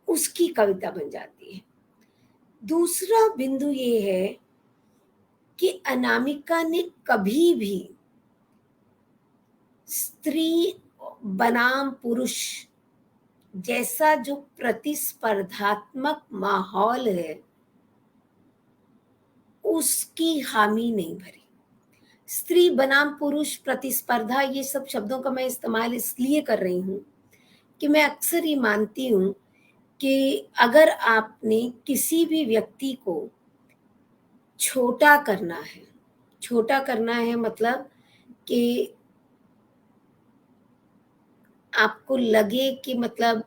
उसकी कविता बन जाती है। दूसरा बिंदु ये है कि अनामिका ने कभी भी स्त्री बनाम पुरुष जैसा जो प्रतिस्पर्धात्मक माहौल है, उसकी हामी नहीं भरी। स्त्री बनाम पुरुष प्रतिस्पर्धा, ये सब शब्दों का मैं इस्तेमाल इसलिए कर रही हूँ कि मैं अक्सर ये मानती हूँ कि अगर आपने किसी भी व्यक्ति को छोटा करना है मतलब कि आपको लगे कि मतलब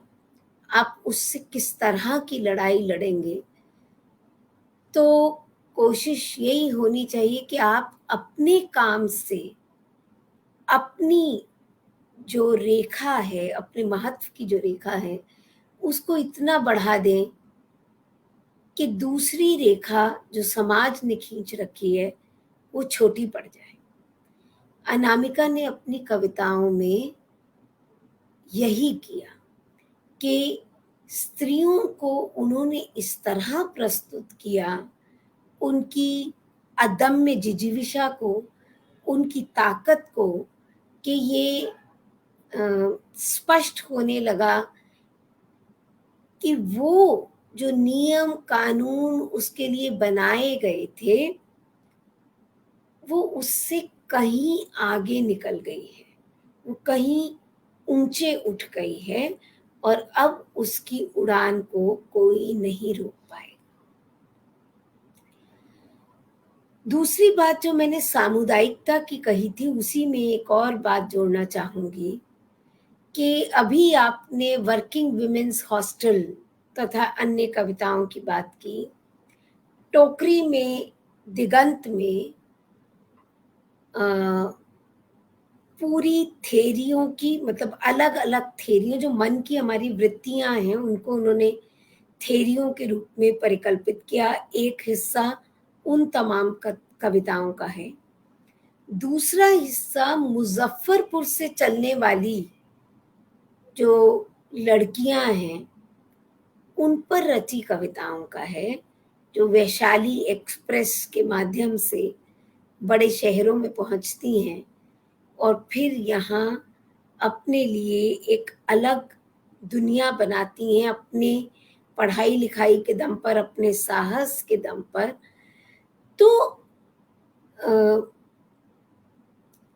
आप उससे किस तरह की लड़ाई लड़ेंगे, तो कोशिश यही होनी चाहिए कि आप अपने काम से अपनी जो रेखा है, अपने महत्व की जो रेखा है, उसको इतना बढ़ा दें कि दूसरी रेखा जो समाज ने खींच रखी है, वो छोटी पड़ जाए। अनामिका ने अपनी कविताओं में यही किया। कि स्त्रियों को उन्होंने इस तरह प्रस्तुत किया, उनकी अदम्य जिजीविषा को, उनकी ताकत को, कि ये स्पष्ट होने लगा कि वो जो नियम कानून उसके लिए बनाए गए थे, वो उससे कहीं आगे निकल गई है, वो कहीं ऊंचे उठ गई है और अब उसकी उड़ान को कोई नहीं रोक पाएगा। दूसरी बात जो मैंने सामुदायिकता की कही थी, उसी में एक और बात जोड़ना चाहूंगी कि अभी आपने वर्किंग विमेन्स हॉस्टल तथा अन्य कविताओं की बात की। टोकरी में, दिगंत में पूरी थेरियों की, मतलब अलग अलग थेरियों, जो मन की हमारी वृत्तियां हैं उनको उन्होंने थेरियों के रूप में परिकल्पित किया। एक हिस्सा उन तमाम कविताओं का है, दूसरा हिस्सा मुजफ्फरपुर से चलने वाली जो लड़कियां हैं उन पर रची कविताओं का है, जो वैशाली एक्सप्रेस के माध्यम से बड़े शहरों में पहुंचती हैं और फिर यहाँ अपने लिए एक अलग दुनिया बनाती हैं, अपने पढ़ाई लिखाई के दम पर, अपने साहस के दम पर। तो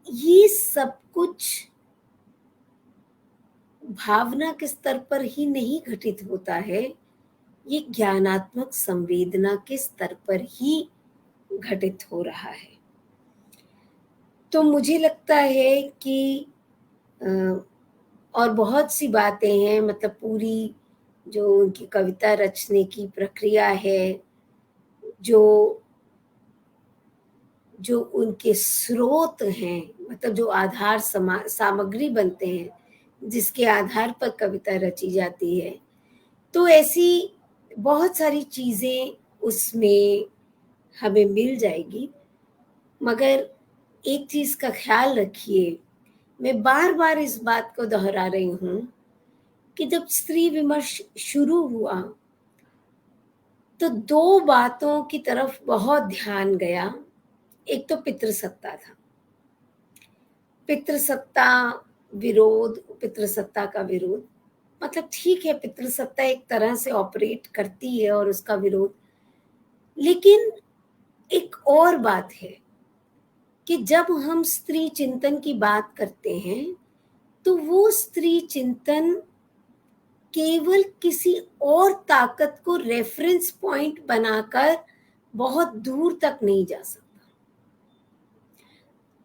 ये सब कुछ भावना के स्तर पर ही नहीं घटित होता है, ये ज्ञानात्मक संवेदना के स्तर पर ही घटित हो रहा है। तो मुझे लगता है कि और बहुत सी बातें हैं, मतलब पूरी जो उनकी कविता रचने की प्रक्रिया है, जो जो उनके स्रोत हैं, मतलब जो आधार सामग्री बनते हैं, जिसके आधार पर कविता रची जाती है, तो ऐसी बहुत सारी चीज़ें उसमें हमें मिल जाएगी। मगर एक चीज़ का ख्याल रखिए, मैं बार बार इस बात को दोहरा रही हूँ कि जब स्त्री विमर्श शुरू हुआ तो दो बातों की तरफ बहुत ध्यान गया। एक तो पितृसत्ता था, पितृसत्ता विरोध, पितृसत्ता का विरोध। मतलब ठीक है, पितृसत्ता एक तरह से ऑपरेट करती है और उसका विरोध, लेकिन एक और बात है कि जब हम स्त्री चिंतन की बात करते हैं तो वो स्त्री चिंतन केवल किसी और ताकत को रेफरेंस पॉइंट बनाकर बहुत दूर तक नहीं जा सकता।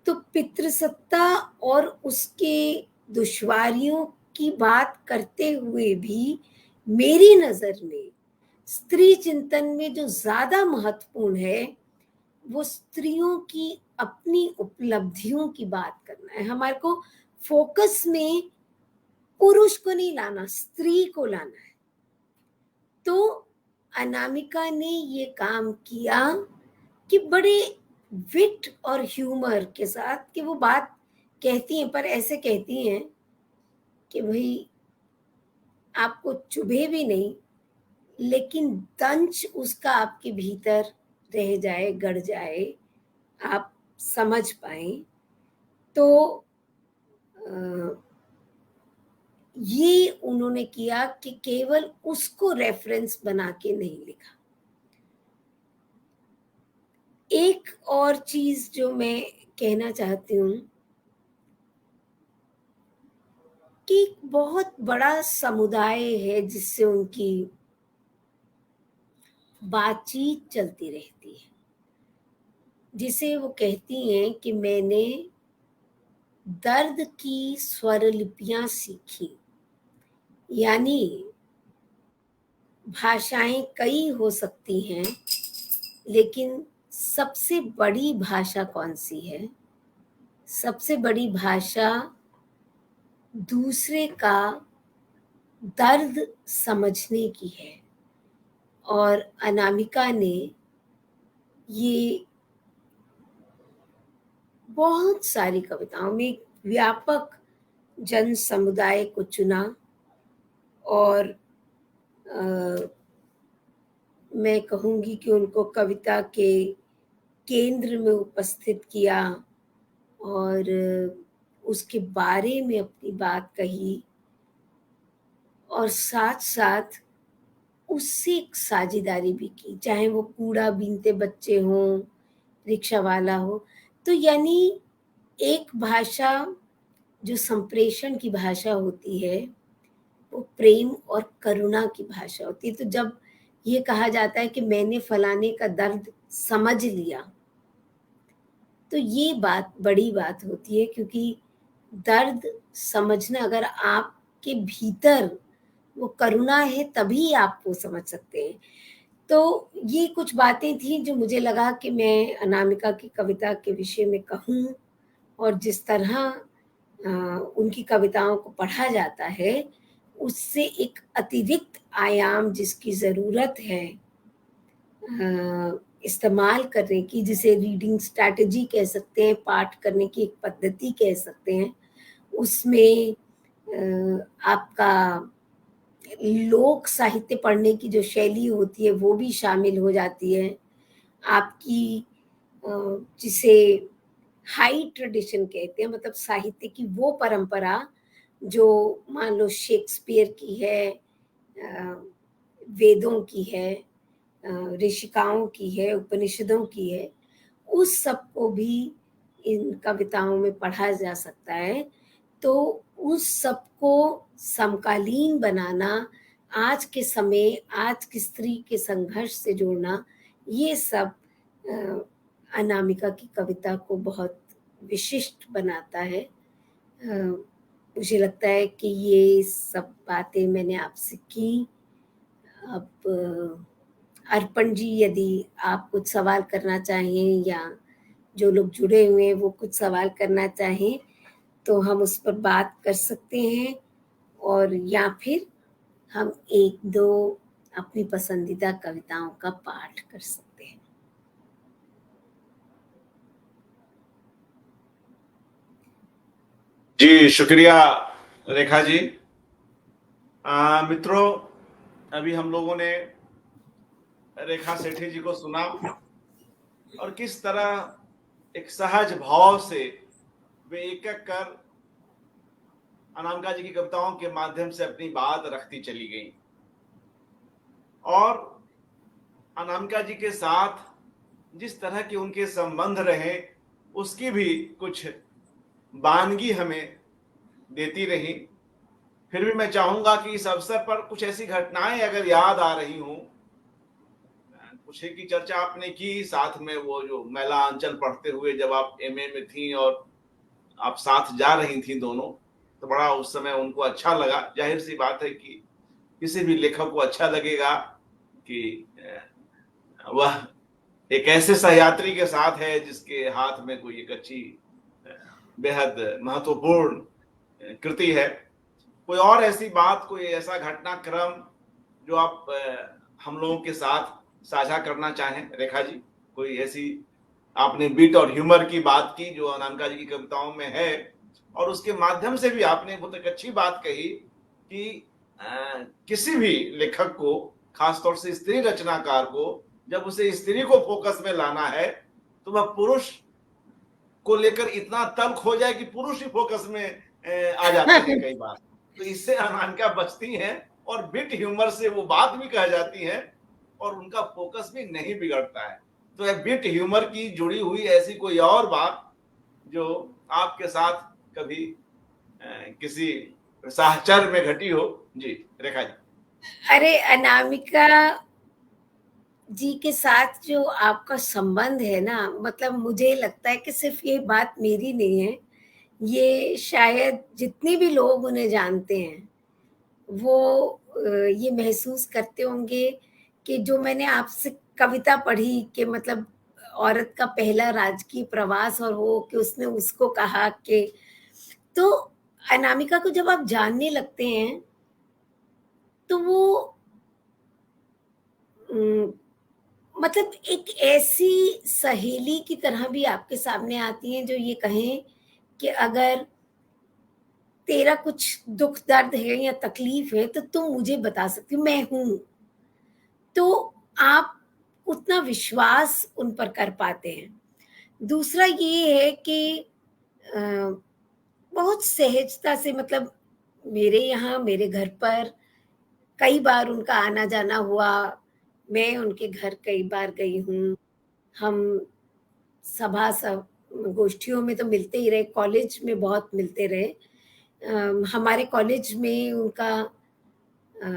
तो पितृसत्ता और उसके दुश्वारियों की बात करते हुए भी मेरी नजर में स्त्री चिंतन में जो ज्यादा महत्वपूर्ण है वो स्त्रियों की अपनी उपलब्धियों की बात करना है। हमारे को फोकस में पुरुष को नहीं लाना, स्त्री को लाना है। तो अनामिका ने ये काम किया कि बड़े विट और ह्यूमर के साथ कि वो बात कहती हैं, पर ऐसे कहती हैं कि भाई आपको चुभे भी नहीं, लेकिन दंश उसका आपके भीतर रह जाए, गड़ जाए, आप समझ पाए। तो ये उन्होंने किया कि केवल उसको रेफरेंस बना के नहीं लिखा। एक और चीज जो मैं कहना चाहती हूँ कि एक बहुत बड़ा समुदाय है जिससे उनकी बातचीत चलती रहती है, जिसे वो कहती हैं कि मैंने दर्द की स्वरलिपियां सीखी। यानी भाषाएं कई हो सकती हैं, लेकिन सबसे बड़ी भाषा कौन सी है? सबसे बड़ी भाषा दूसरे का दर्द समझने की है। और अनामिका ने ये बहुत सारी कविताओं में व्यापक जन समुदाय को चुना और अ, मैं कहूँगी कि उनको कविता के केंद्र में उपस्थित किया और उसके बारे में अपनी बात कही और साथ-साथ उससे एक साझेदारी भी की, चाहे वो कूड़ा बीनते बच्चे हों, रिक्शा वाला हो। तो यानी एक भाषा जो संप्रेषण की भाषा होती है, वो प्रेम और करुणा की भाषा होती है। तो जब ये कहा जाता है कि मैंने फलाने का दर्द समझ लिया, तो ये बात बड़ी बात होती है क्योंकि दर्द समझना अगर आपके भीतर वो करुणा है तभी आप वो समझ सकते हैं। तो ये कुछ बातें थी जो मुझे लगा कि मैं अनामिका की कविता के विषय में कहूँ और जिस तरह उनकी कविताओं को पढ़ा जाता है, उससे एक अतिरिक्त आयाम जिसकी ज़रूरत है इस्तेमाल करने की, जिसे रीडिंग स्ट्रैटेजी कह सकते हैं, पाठ करने की एक पद्धति कह सकते हैं, उसमें आपका लोक साहित्य पढ़ने की जो शैली होती है वो भी शामिल हो जाती है। आपकी अ, जिसे हाई ट्रेडिशन कहते हैं मतलब साहित्य की वो परंपरा जो मान लो शेक्सपियर की है, वेदों की है, ऋषिकाओं की है, उपनिषदों की है, उस सब को भी इन कविताओं में पढ़ा जा सकता है। तो उस सब को समकालीन बनाना, आज के समय, आज की स्त्री के संघर्ष से जोड़ना, ये सब अ, अनामिका की कविता को बहुत विशिष्ट बनाता है। मुझे लगता है कि ये सब बातें मैंने आपसे की। अब अर्पण जी यदि आप कुछ सवाल करना चाहें या जो लोग जुड़े हुए हैं वो कुछ सवाल करना चाहें तो हम उस पर बात कर सकते हैं और या फिर हम 1-2 अपनी पसंदीदा कविताओं का पाठ कर सकते हैं। जी शुक्रिया रेखा जी। मित्रों, अभी हम लोगों ने रेखा सेठी जी को सुना और किस तरह एक सहज भाव से वे एक एक कर अनामिका जी की कविताओं के माध्यम से अपनी बात रखती चली गई और अनामिका जी के साथ जिस तरह के उनके संबंध रहे उसकी भी कुछ वानगी हमें देती रही। फिर भी मैं चाहूंगा कि इस अवसर पर कुछ ऐसी घटनाएं अगर याद आ रही हों, कुछ की चर्चा आपने की, साथ में वो जो महिला अंचल पढ़ते हुए जब आप एमए में थी और आप साथ जा रही थी दोनों, तो बड़ा उस समय उनको अच्छा लगा। जाहिर सी बात है कि किसी भी लेखक को अच्छा लगेगा कि वह एक ऐसे सहयात्री के साथ है जिसके हाथ में कोई एक अच्छी बेहद महत्वपूर्ण कृति है। कोई और ऐसी बात, कोई ऐसा घटनाक्रम जो आप हम लोगों के साथ साझा करना चाहें रेखा जी? कोई ऐसी, आपने बीट और ह्यूमर की बात की जो अनामिका जी की कविताओं में है और उसके माध्यम से भी आपने बहुत एक अच्छी बात कही कि किसी भी लेखक को, खासतौर से स्त्री रचनाकार को, जब उसे स्त्री को फोकस में लाना है तो वह पुरुष को लेकर इतना तल्ख हो जाए कि पुरुष ही फोकस में आ जाते हैं कई बार। तो इससे अनामिका बचती हैं और बिट ह्यूमर से वो बात भी कह जाती है और उनका फोकस भी नहीं बिगड़ता है। तो यह बिट ह्यूमर की जुड़ी हुई ऐसी कोई और बात जो आपके साथ कभी किसी साहचर्य में घटी हो? जी रेखा जी। अरे अनामिका जी के साथ जो आपका संबंध है ना, मतलब मुझे लगता है कि सिर्फ ये बात मेरी नहीं है, ये शायद जितने भी लोग उन्हें जानते हैं वो ये महसूस करते होंगे कि जो मैंने आपसे कविता पढ़ी कि मतलब औरत का पहला राजकीय प्रवास और वो कि उसने उसको कहा कि तो अनामिका को जब आप जानने लगते हैं तो वो उम, मतलब एक ऐसी सहेली की तरह भी आपके सामने आती हैं जो ये कहें कि अगर तेरा कुछ दुख दर्द है या तकलीफ है तो तुम मुझे बता सकती हो, मैं हूँ। तो आप उतना विश्वास उन पर कर पाते हैं। दूसरा ये है कि अ, बहुत सहजता से, मतलब मेरे यहाँ मेरे घर पर कई बार उनका आना-जाना हुआ, मैं उनके घर कई बार गई हूँ। हम सभा सब गोष्ठियों में तो मिलते ही रहे, कॉलेज में बहुत मिलते रहे। हमारे कॉलेज में उनका अ,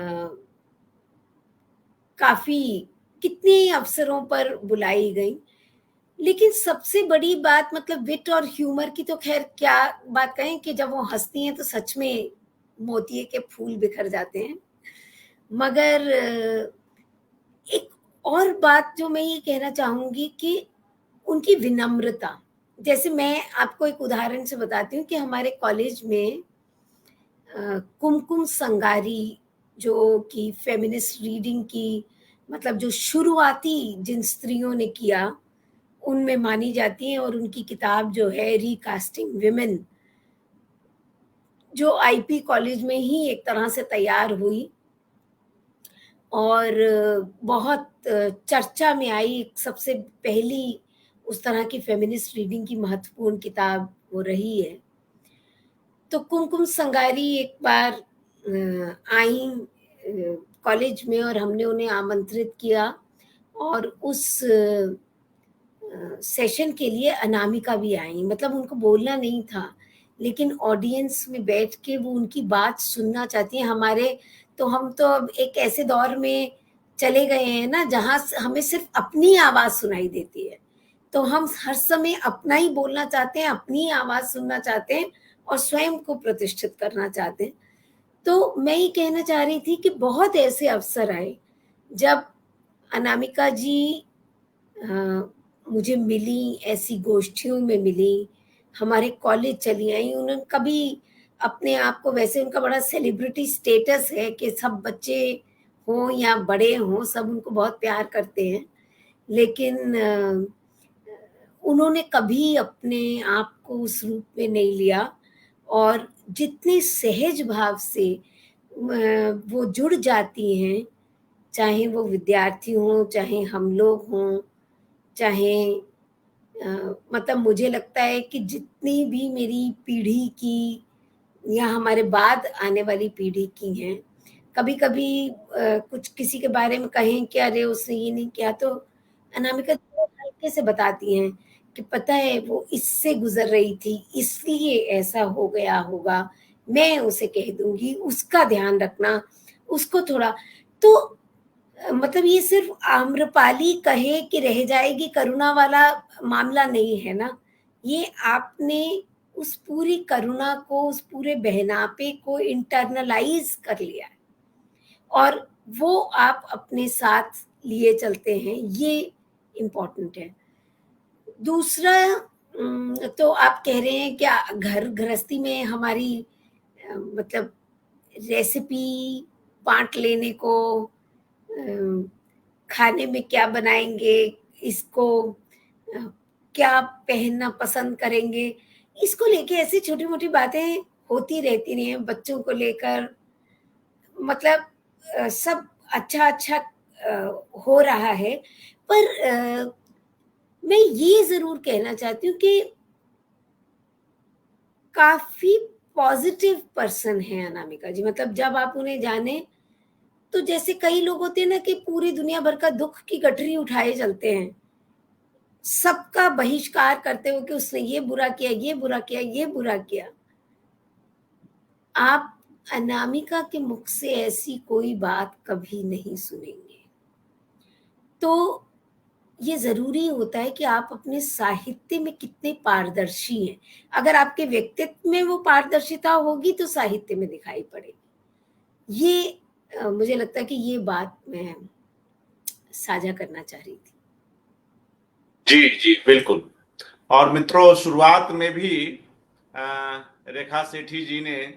काफ़ी कितने अवसरों पर बुलाई गईं। लेकिन सबसे बड़ी बात, मतलब विट और ह्यूमर की तो ख़ैर क्या बात कहें कि जब वो हँसती हैं तो सच में मोतिये के फूल बिखर जाते हैं। मगर एक और बात जो मैं ये कहना चाहूँगी कि उनकी विनम्रता। जैसे मैं आपको एक उदाहरण से बताती हूँ कि हमारे कॉलेज में कुमकुम संगारी, जो कि फेमिनिस्ट रीडिंग की, मतलब जो शुरुआती जिन स्त्रियों ने किया, उनमें मानी जाती हैं, और उनकी किताब जो है रिकास्टिंग विमेन, जो आईपी कॉलेज में ही एक तरह से तैयार हुई और बहुत चर्चा में आई। एक सबसे पहली उस तरह की फेमिनिस्ट रीडिंग की महत्वपूर्ण किताब वो रही है। तो कुमकुम संगारी एक बार आई कॉलेज में, और हमने उन्हें आमंत्रित किया, और उस सेशन के लिए अनामिका भी आई। मतलब उनको बोलना नहीं था, लेकिन ऑडियंस में बैठ के वो उनकी बात सुनना चाहती हैं। तो हम तो अब एक ऐसे दौर में चले गए हैं ना, जहाँ हमें सिर्फ अपनी आवाज़ सुनाई देती है। तो हम हर समय अपना ही बोलना चाहते हैं, अपनी आवाज़ सुनना चाहते हैं और स्वयं को प्रतिष्ठित करना चाहते हैं। तो मैं ये कहना चाह रही थी कि बहुत ऐसे अवसर आए जब अनामिका जी अ, मुझे मिली, ऐसी गोष्ठियों में मिली, हमारे कॉलेज चली आईं। उन्होंने कभी अपने आप को, वैसे उनका बड़ा सेलिब्रिटी स्टेटस है कि सब बच्चे हों या बड़े हों, सब उनको बहुत प्यार करते हैं। लेकिन उन्होंने कभी अपने आप को उस रूप में नहीं लिया, और जितने सहज भाव से वो जुड़ जाती हैं, चाहे वो विद्यार्थी हों, चाहे हम लोग हों, चाहे मतलब मुझे लगता है कि जितनी भी मेरी पीढ़ी की या हमारे बाद आने वाली पीढ़ी की हैं, कभी-कभी कुछ किसी के बारे में कहें कि अरे उसने ये नहीं किया, तो अनामिका जी बहुत हल्के से बताती हैं कि पता है वो इससे गुज़र रही थी, इसलिए ऐसा हो गया होगा, मैं उसे कह दूँगी, उसका ध्यान रखना, उसको थोड़ा। तो मतलब ये सिर्फ़ आम्रपाली कहे कि रह जाएगी करुणा वाला मामला नहीं है ना। ये आपने उस पूरी करुणा को, उस पूरे बहनापे को इंटरनलाइज़ कर लिया है, और वो आप अपने साथ लिए चलते हैं, ये इम्पोर्टेंट है। दूसरा, तो आप कह रहे हैं क्या घर गृहस्थी में हमारी मतलब रेसिपी बाँट लेने को, अ, खाने में क्या बनाएँगे, इसको अ, क्या पहनना पसंद करेंगे, इसको लेके ऐसी छोटी-मोटी बातें होती रहती रही हैं बच्चों को लेकर। मतलब सब अच्छा-अच्छा हो रहा है, पर मैं ये ज़रूर कहना चाहती हूँ कि काफ़ी पॉज़िटिव पर्सन हैं अनामिका जी। मतलब जब आप उन्हें जानें, तो जैसे कई लोग होते हैं ना कि पूरी दुनिया भर का दुःख की गठरी उठाए चलते हैं। सबका बहिष्कार करते हुए कि उसने ये बुरा किया, ये बुरा किया, ये बुरा किया। आप अनामिका के मुख से ऐसी कोई बात कभी नहीं सुनेंगे। तो ये ज़रूरी होता है कि आप अपने साहित्य में कितने पारदर्शी हैं। अगर आपके व्यक्तित्व में वो पारदर्शिता होगी तो साहित्य में दिखाई पड़ेगी। ये मुझे लगता है कि ये बात मैं साझा करना चाह रही थी। जी, जी, बिल्कुल। और मित्रों, शुरुआत में भी रेखा सेठी जी ने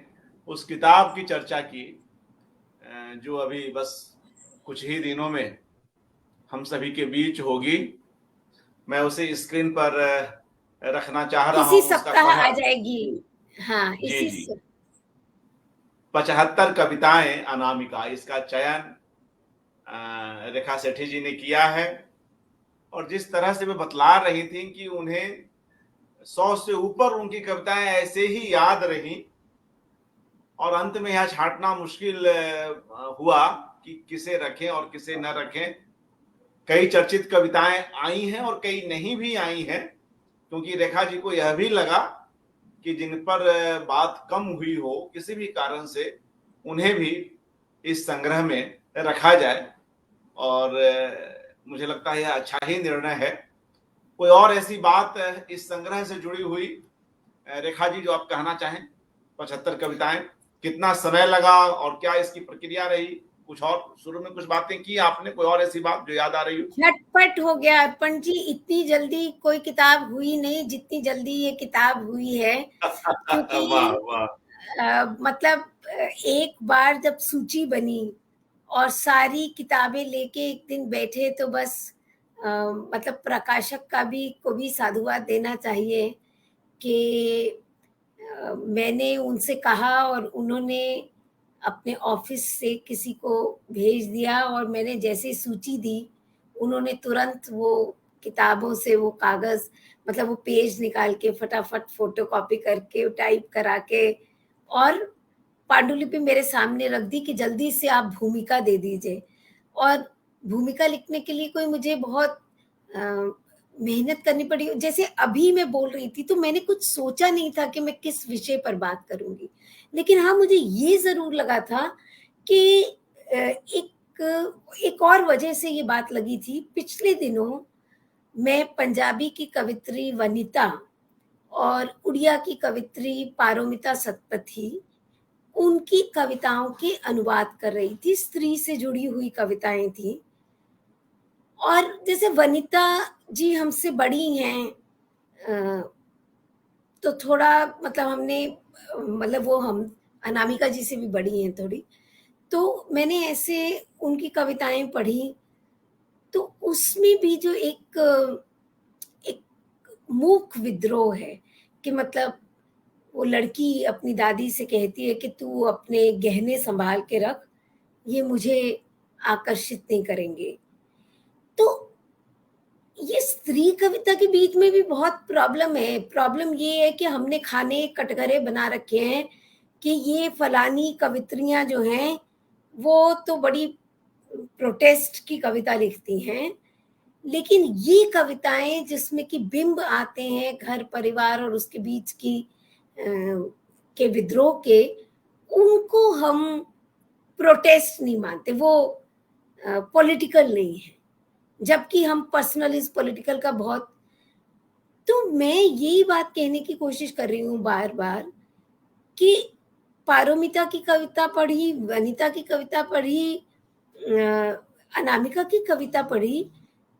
उस किताब की चर्चा की, जो अभी बस कुछ ही दिनों में हम सभी के बीच होगी। मैं उसे स्क्रीन पर रखना चाह रहा इसी हूँ, उसका सप्ताह आ कवर। जाएगी। हाँ, जी, इसी जी। स 75 कविताएं अनामिका, इसका चयन रेखा सेठी जी ने किया है। और जिस तरह से वे बतला रही थी कि उन्हें 100 से ऊपर उनकी कविताएं ऐसे ही याद रही, और अंत में यह छांटना मुश्किल हुआ कि किसे रखें और किसे न रखें। कई चर्चित कविताएं आई हैं और कई नहीं भी आई हैं, क्योंकि रेखा जी को यह भी लगा कि जिन पर बात कम हुई हो किसी भी कारण से, उन्हें भी इस संग्रह में रखा जाए। और मुझे लगता है यह अच्छा ही निर्णय है। कोई और ऐसी बात इस संग्रह से जुड़ी हुई रेखा जी जो आप कहना चाहें? 75 कविताएं, कितना समय लगा और क्या इसकी प्रक्रिया रही? कुछ और शुरू में कुछ बातें की आपने, कोई और ऐसी बात जो याद आ रही हो? झटपट हो गया अर्पण जी, इतनी जल्दी कोई किताब हुई नहीं जितनी जल्दी ये किताब हुई है। वाह क्योंकि वाह। मतलब एक बार जब सूची बनी और सारी किताबें लेके एक दिन बैठे तो बस मतलब प्रकाशक का भी को भी साधुवाद देना चाहिए कि मैंने उनसे कहा और उन्होंने अपने ऑफिस से किसी को भेज दिया और मैंने जैसे सूची दी, उन्होंने तुरंत वो किताबों से वो कागज़ मतलब वो पेज निकाल के फटाफट फ़ोटोकॉपी करके, टाइप करा के और पांडुलिपि मेरे सामने रख दी कि जल्दी से आप भूमिका दे दीजिए। और भूमिका लिखने के लिए कोई मुझे बहुत अ, मेहनत करनी पड़ी। जैसे अभी मैं बोल रही थी, तो मैंने कुछ सोचा नहीं था कि मैं किस विषय पर बात करूँगी। लेकिन हाँ, मुझे ये ज़रूर लगा था कि एक और वजह से ये बात लगी थी। पिछले दिनों मैं पंजाबी की कवियत्री वनिता और उड़िया की कवियत्री पारोमिता सतपथी, उनकी कविताओं के अनुवाद कर रही थी। स्त्री से जुड़ी हुई कविताएँ थीं। और जैसे वनिता जी हमसे बड़ी हैं, अ, तो थोड़ा मतलब हमने मतलब वो हम अनामिका जी से भी बड़ी हैं थोड़ी। तो मैंने ऐसे उनकी कविताएँ पढ़ी, तो उसमें भी जो एक मूक विद्रोह है कि मतलब वो लड़की अपनी दादी से कहती है कि तू अपने गहने सँभाल के रख, ये मुझे आकर्षित नहीं करेंगे। तो ये स्त्री कविता के बीच में भी बहुत प्रॉब्लम है। प्रॉब्लम ये है कि हमने खाने कटघरे बना रखे हैं कि ये फलानी कवित्रियाँ जो हैं, वो तो बड़ी प्रोटेस्ट की कविता लिखती हैं। लेकिन ये कविताएँ जिसमें कि बिंब आते हैं घर परिवार और उसके बीच की के विद्रोह के, उनको हम प्रोटेस्ट नहीं मानते, वो पॉलिटिकल नहीं है। जबकि हम पर्सनल इज़ पॉलिटिकल का बहुत। तो मैं यही बात कहने की कोशिश कर रही हूँ बार-बार कि पारोमिता की कविता पढ़ी, वनिता की कविता पढ़ी, अनामिका की कविता पढ़ी,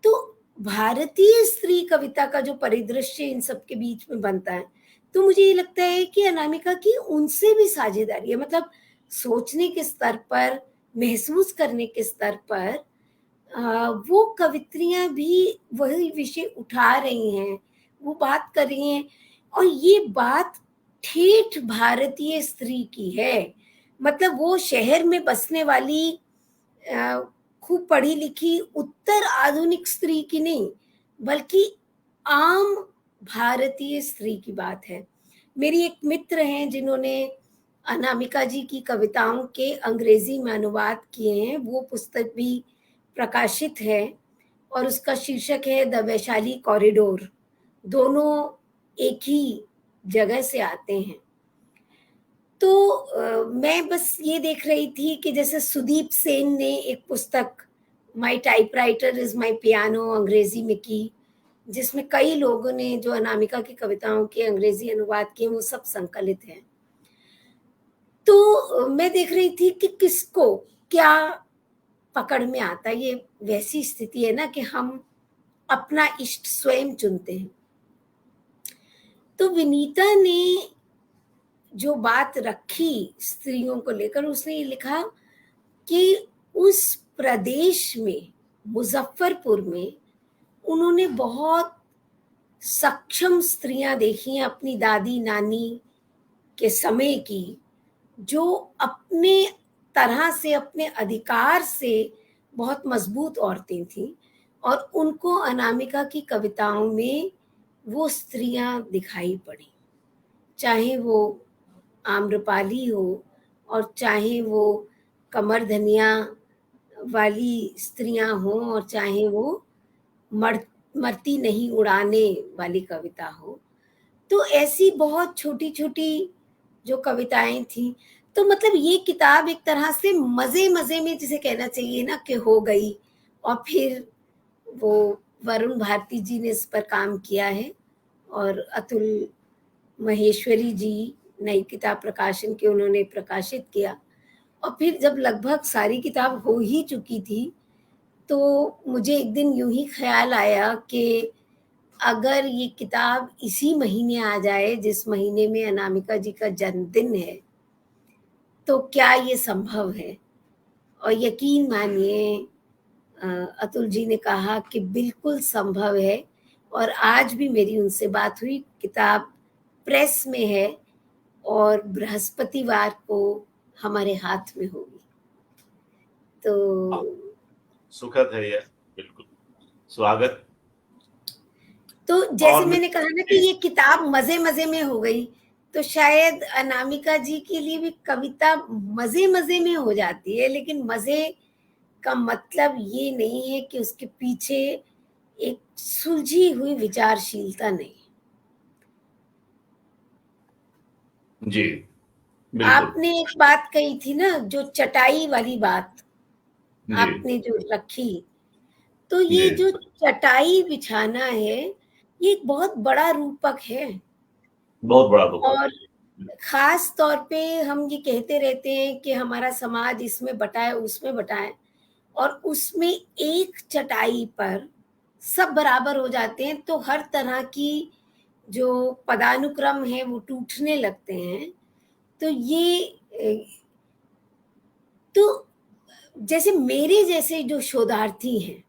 तो भारतीय स्त्री कविता का जो परिदृश्य इन सब के बीच में बनता है, तो मुझे ये लगता है कि अनामिका की उनसे भी साझेदारी है। मतलब सोचने के स्तर पर, महसूस करने के स्तर पर वो कवित्रियाँ भी वही विषय उठा रही हैं, वो बात कर रही हैं और ये बात ठेठ भारतीय स्त्री की है। मतलब वो शहर में बसने वाली अ, खूब पढ़ी-लिखी उत्तर आधुनिक स्त्री की नहीं, बल्कि आम भारतीय स्त्री की बात है। मेरी एक मित्र हैं जिन्होंने अनामिका जी की कविताओं के अंग्रेजी में अनुवाद किए हैं, वो पुस्तक भी प्रकाशित है और उसका शीर्षक है द वैशाली कॉरिडोर। दोनों एक ही जगह से आते हैं। तो मैं बस ये देख रही थी कि जैसे सुदीप सेन ने एक पुस्तक my typewriter is my piano अंग्रेजी में की, जिसमें कई लोगों ने जो अनामिका की कविताओं के अंग्रेजी अनुवाद किए, वो सब संकलित हैं। तो मैं देख रही थी कि किसको क्या पकड़ में आता है। ये वैसी स्थिति है ना कि हम अपना इष्ट स्वयं चुनते हैं। तो विनीता ने जो बात रखी स्त्रियों को लेकर, उसने ये लिखा कि उस प्रदेश में, मुज़फ्फरपुर में, उन्होंने बहुत सक्षम स्त्रियाँ देखी हैं अपनी दादी-नानी के समय की, जो अपने तरह से, अपने अधिकार से बहुत मज़बूत औरतें थीं और उनको अनामिका की कविताओं में वो स्त्रियाँ दिखाई पड़ीं। चाहे वो आम्रपाली हो और चाहे वो कमर धनिया वाली स्त्रियाँ हों और चाहे वो मर मरती नहीं उड़ाने वाली कविता हो। तो ऐसी बहुत छोटी-छोटी जो कविताएँ थीं, तो मतलब ये किताब एक तरह से मज़े-मज़े में जिसे कहना चाहिए ना कि हो गई और फिर वो वरुण भारती जी ने इस पर काम किया है और अतुल महेश्वरी जी नई किताब प्रकाशन के उन्होंने प्रकाशित किया और फिर जब लगभग सारी किताब हो ही चुकी थी, तो मुझे एक दिन यूँ ही ख़्याल आया कि अगर ये किताब इसी महीने आ जाए जिस महीने में अनामिका जी का जन्मदिन है, तो क्या ये संभव है? और यकीन मानिए अ, अतुल जी ने कहा कि बिल्कुल संभव है और आज भी मेरी उनसे बात हुई, किताब प्रेस में है और बृहस्पतिवार को हमारे हाथ में होगी। तो सुखद है यह, बिल्कुल स्वागत। तो जैसे और मैंने कहा ना कि ये किताब मज़े-मज़े में हो गई, तो शायद अनामिका जी के लिए भी कविता मज़े-मज़े में हो जाती है, लेकिन मज़े का मतलब ये नहीं है कि उसके पीछे एक सुलझी हुई विचारशीलता नहीं। जी, बिल्कुल। आपने एक बात कही थी ना, जो चटाई वाली बात जी, आपने जो रखी, तो ये जी, जो चटाई बिछाना है, ये एक बहुत बड़ा रूपक है बहुत बड़ा रूपक और है ये। ख़ास तौर पे हम ये कहते रहते हैं कि हमारा समाज इसमें बँटा है, उसमें बँटा है और उसमें एक चटाई पर सब बराबर हो जाते हैं, तो हर तरह की जो पदानुक्रम है, वो टूटने लगते हैं। तो ये तो जैसे मेरे जैसे जो शोधार्थी हैं,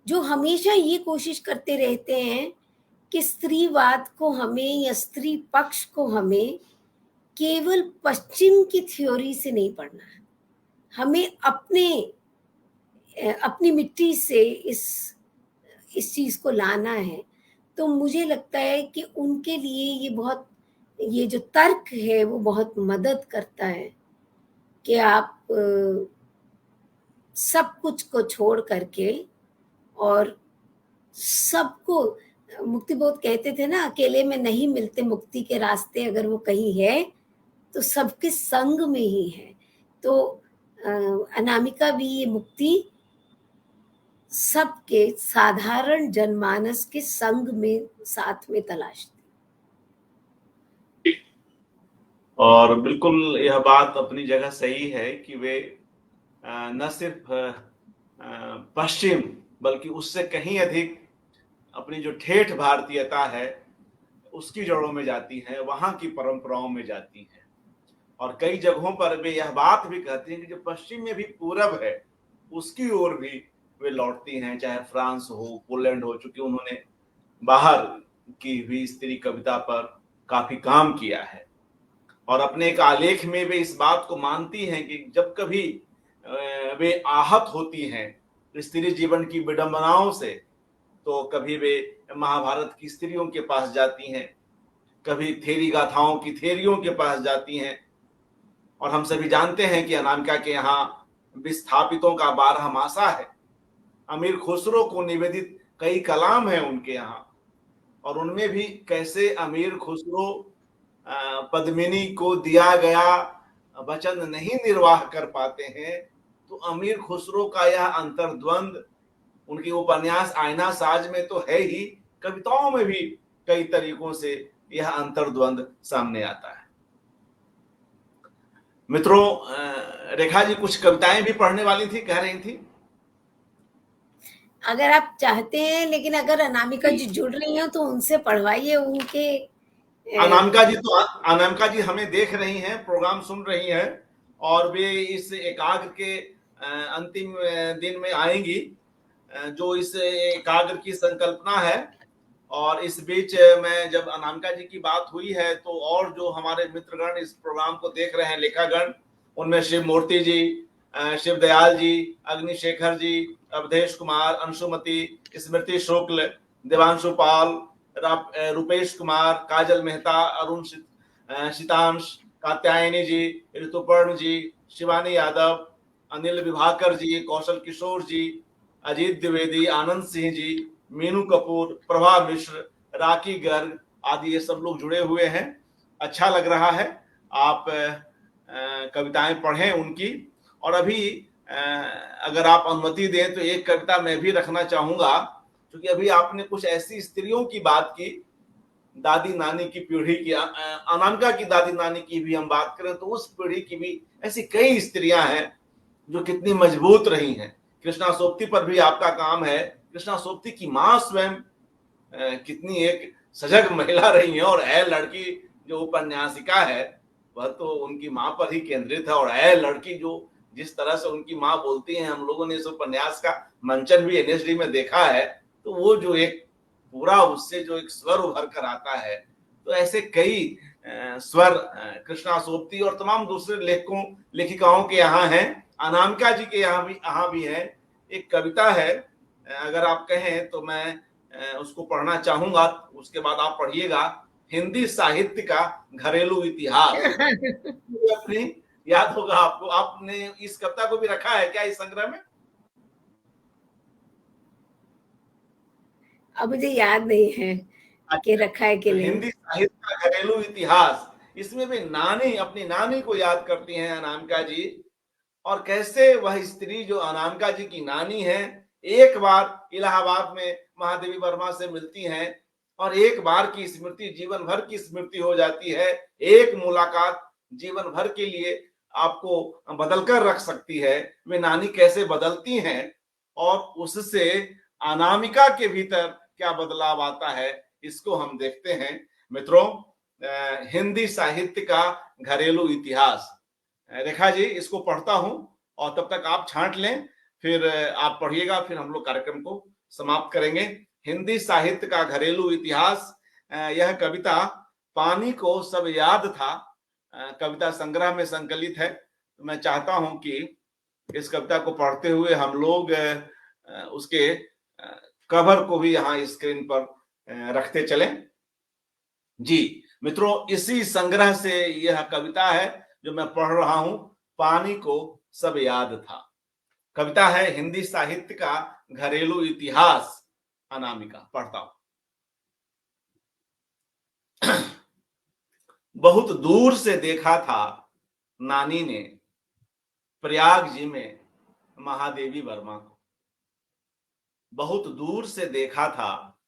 जो हमेशा ये कोशिश करते रहते हैं कि स्त्रीवाद को हमें या स्त्री पक्ष को हमें केवल पश्चिम की थ्योरी से नहीं पढ़ना है। हमें अपनी मिट्टी से इस चीज़ को लाना है। तो मुझे लगता है कि उनके लिए ये जो तर्क है वो बहुत मदद करता है कि आप सब कुछ को छोड़ करके और सबको मुक्तिबोध कहते थे ना, अकेले में नहीं मिलते मुक्ति के रास्ते, अगर वो कहीं है तो सबके संग में ही है। तो अ, अनामिका भी ये मुक्ति सबके साधारण जनमानस के संग में साथ में तलाशती। और बिल्कुल यह बात अपनी जगह सही है कि वे न सिर्फ पश्चिम बल्कि उससे कहीं अधिक अपनी जो ठेठ भारतीयता है उसकी जड़ों में जाती हैं, वहाँ की परंपराओं में जाती हैं। और कई जगहों पर वे यह बात भी कहती हैं कि जो पश्चिम में भी पूरब है, उसकी ओर भी वे लौटती हैं, चाहे फ्रांस हो, पोलैंड हो, चूँकि उन्होंने बाहर की हुई स्त्री कविता पर काफ़ी काम किया है। और अपने एक आलेख में वे इस बात को मानती हैं कि जब कभी वे आहत होती हैं स्त्री जीवन की विडंबनाओं से, तो कभी वे महाभारत की स्त्रियों के पास जाती हैं, कभी थेरी गाथाओं की थेरियों के पास जाती हैं। और हम सभी जानते हैं कि अनामिका के यहाँ विस्थापितों का बारहमासा है। अमीर खुसरो को निवेदित कई कलाम हैं उनके यहाँ, और उनमें भी कैसे अमीर खुसरो पद्मिनी को दिया गया वचन नहीं निर्वाह कर पाते हैं। तो अमीर खुसरो का यह अंतर्द्वंद उनकी उपन्यास आईना साज में तो है ही, कविताओं में भी कई तरीकों से यह अंतर्द्वंद सामने आता है। मित्रों, रेखा जी कुछ कविताएं भी पढ़ने वाली थी, कह रही थी। अगर आप चाहते हैं, लेकिन अगर अनामिका जी जुड़ रही हैं तो उनसे पढ़वाइए उनके अनामिका जी तो अनामिका जी हमें देख रही हैं, प्रोग्राम सुन रही हैं, और वे इस एकाग्र के अंतिम दिन में आएंगी। जो इस एकाग्र की संकल्पना है और इस बीच मैं जब अनामिका जी की बात हुई है तो और जो हमारे मित्रगण इस प्रोग्राम को देख रहे हैं, लेखागण, उनमें शिव मूर्ति जी, शिव दयाल जी, अग्निशेखर जी, अवधेश कुमार, अंशुमति, स्मृति शुक्ल, देवांशु पाल, रुपेश कुमार, काजल मेहता, अरुण शीतांश, कात्यायनी जी, ऋतुपर्ण जी, शिवानी यादव, अनिल विभाकर जी, कौशल किशोर जी, अजीत द्विवेदी, आनंद सिंह जी, मीनू कपूर, प्रभा मिश्र, राखी गर्ग आदि ये सब लोग जुड़े हुए हैं। अच्छा लग रहा है। आप कविताएं पढ़ें उनकी। और अभी अगर आप अनुमति दें तो एक कविता मैं भी रखना चाहूंगा, क्योंकि अभी आपने कुछ ऐसी स्त्रियों की बात की, दादी नानी की पीढ़ी की, अनामिका की दादी नानी की भी हम बात करें तो उस पीढ़ी की भी ऐसी कई स्त्रियां हैं जो कितनी मजबूत रही हैं। कृष्णा सोपती पर भी आपका काम है। कृष्णा सोपती की मां स्वयं कितनी एक सजग महिला रही है, और ऐ लड़की जो उपन्यासिका है वह तो उनकी मां पर ही केंद्रित है। और ऐ लड़की जो जिस तरह से उनकी मां बोलती है, हम लोगों ने इस उपन्यास का मंचन भी एनएसडी में देखा है, तो वो जो एक पूरा उससे जो एक स्वर उभर कर आता है, तो ऐसे कई स्वर कृष्णा सोपती और तमाम दूसरे लेखकों लेखिकाओं के यहाँ हैं। अनामिका जी के यहाँ भी है। एक कविता है, अगर आप कहें तो मैं उसको पढ़ना चाहूंगा, उसके बाद आप पढ़िएगा। हिंदी साहित्य का घरेलू इतिहास। अपनी याद होगा आपको, आपने इस कविता को भी रखा है क्या इस संग्रह में? अब मुझे याद नहीं है कि अच्छा, रखा है कि तो नहीं। हिंदी साहित्य का घरेलू इतिहास, इसमें भी नानी अपनी नानी को याद करती हैं अनामिका जी, और कैसे वह स्त्री जो अनामिका जी की नानी है, एक बार इलाहाबाद में महादेवी वर्मा से मिलती हैं, और एक बार की स्मृति जीवन भर की स्मृति हो जाती है। एक मुलाकात जीवन भर के लिए आपको बदल कर रख सकती है। वे नानी कैसे बदलती हैं और उससे अनामिका के भीतर क्या बदलाव आता है, इसको हम देखते हैं। मित्रों, हिंदी साहित्य का घरेलू इतिहास, रेखा जी इसको पढ़ता हूं और तब तक आप छांट लें, फिर आप पढ़िएगा, फिर हम लोग कार्यक्रम को समाप्त करेंगे। हिंदी साहित्य का घरेलू इतिहास, यह कविता पानी को सब याद था कविता संग्रह में संकलित है। तो मैं चाहता हूं कि इस कविता को पढ़ते हुए हम लोग उसके कवर को भी यहाँ स्क्रीन पर रखते चलें। जी मित्रों, इसी संग्रह से यह कविता है जो मैं पढ़ रहा हूं, पानी को सब याद था। कविता है हिंदी साहित्य का घरेलू इतिहास, अनामिका। पढ़ता हूं। बहुत दूर से देखा था नानी ने प्रयाग जी में महादेवी वर्मा को। बहुत दूर से देखा था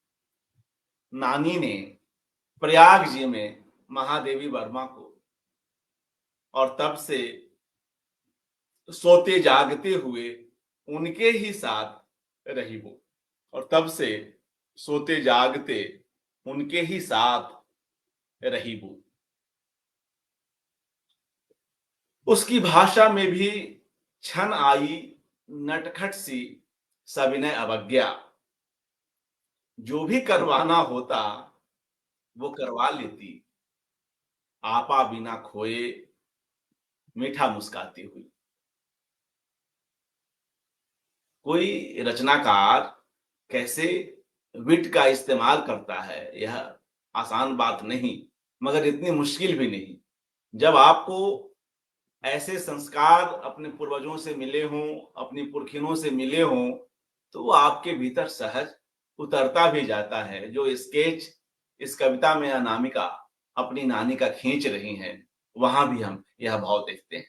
नानी ने प्रयाग जी में महादेवी वर्मा को, और तब से सोते जागते हुए उनके ही साथ रही वो। और तब से सोते जागते उनके ही साथ रही वो। उसकी भाषा में भी क्षण आई नटखट सी सविनय अवज्ञा। जो भी करवाना होता वो करवा लेती, आपा बिना खोए मीठा मुस्काती हुई। कोई रचनाकार कैसे विट का इस्तेमाल करता है, यह आसान बात नहीं, मगर इतनी मुश्किल भी नहीं। जब आपको ऐसे संस्कार अपने पूर्वजों से मिले हों, अपनी पुरखिनों से मिले हों, तो वो आपके भीतर सहज उतरता भी जाता है। जो स्केच इस कविता में अनामिका अपनी नानी का खींच रही हैं, वहां भी हम यह भाव देखते हैं।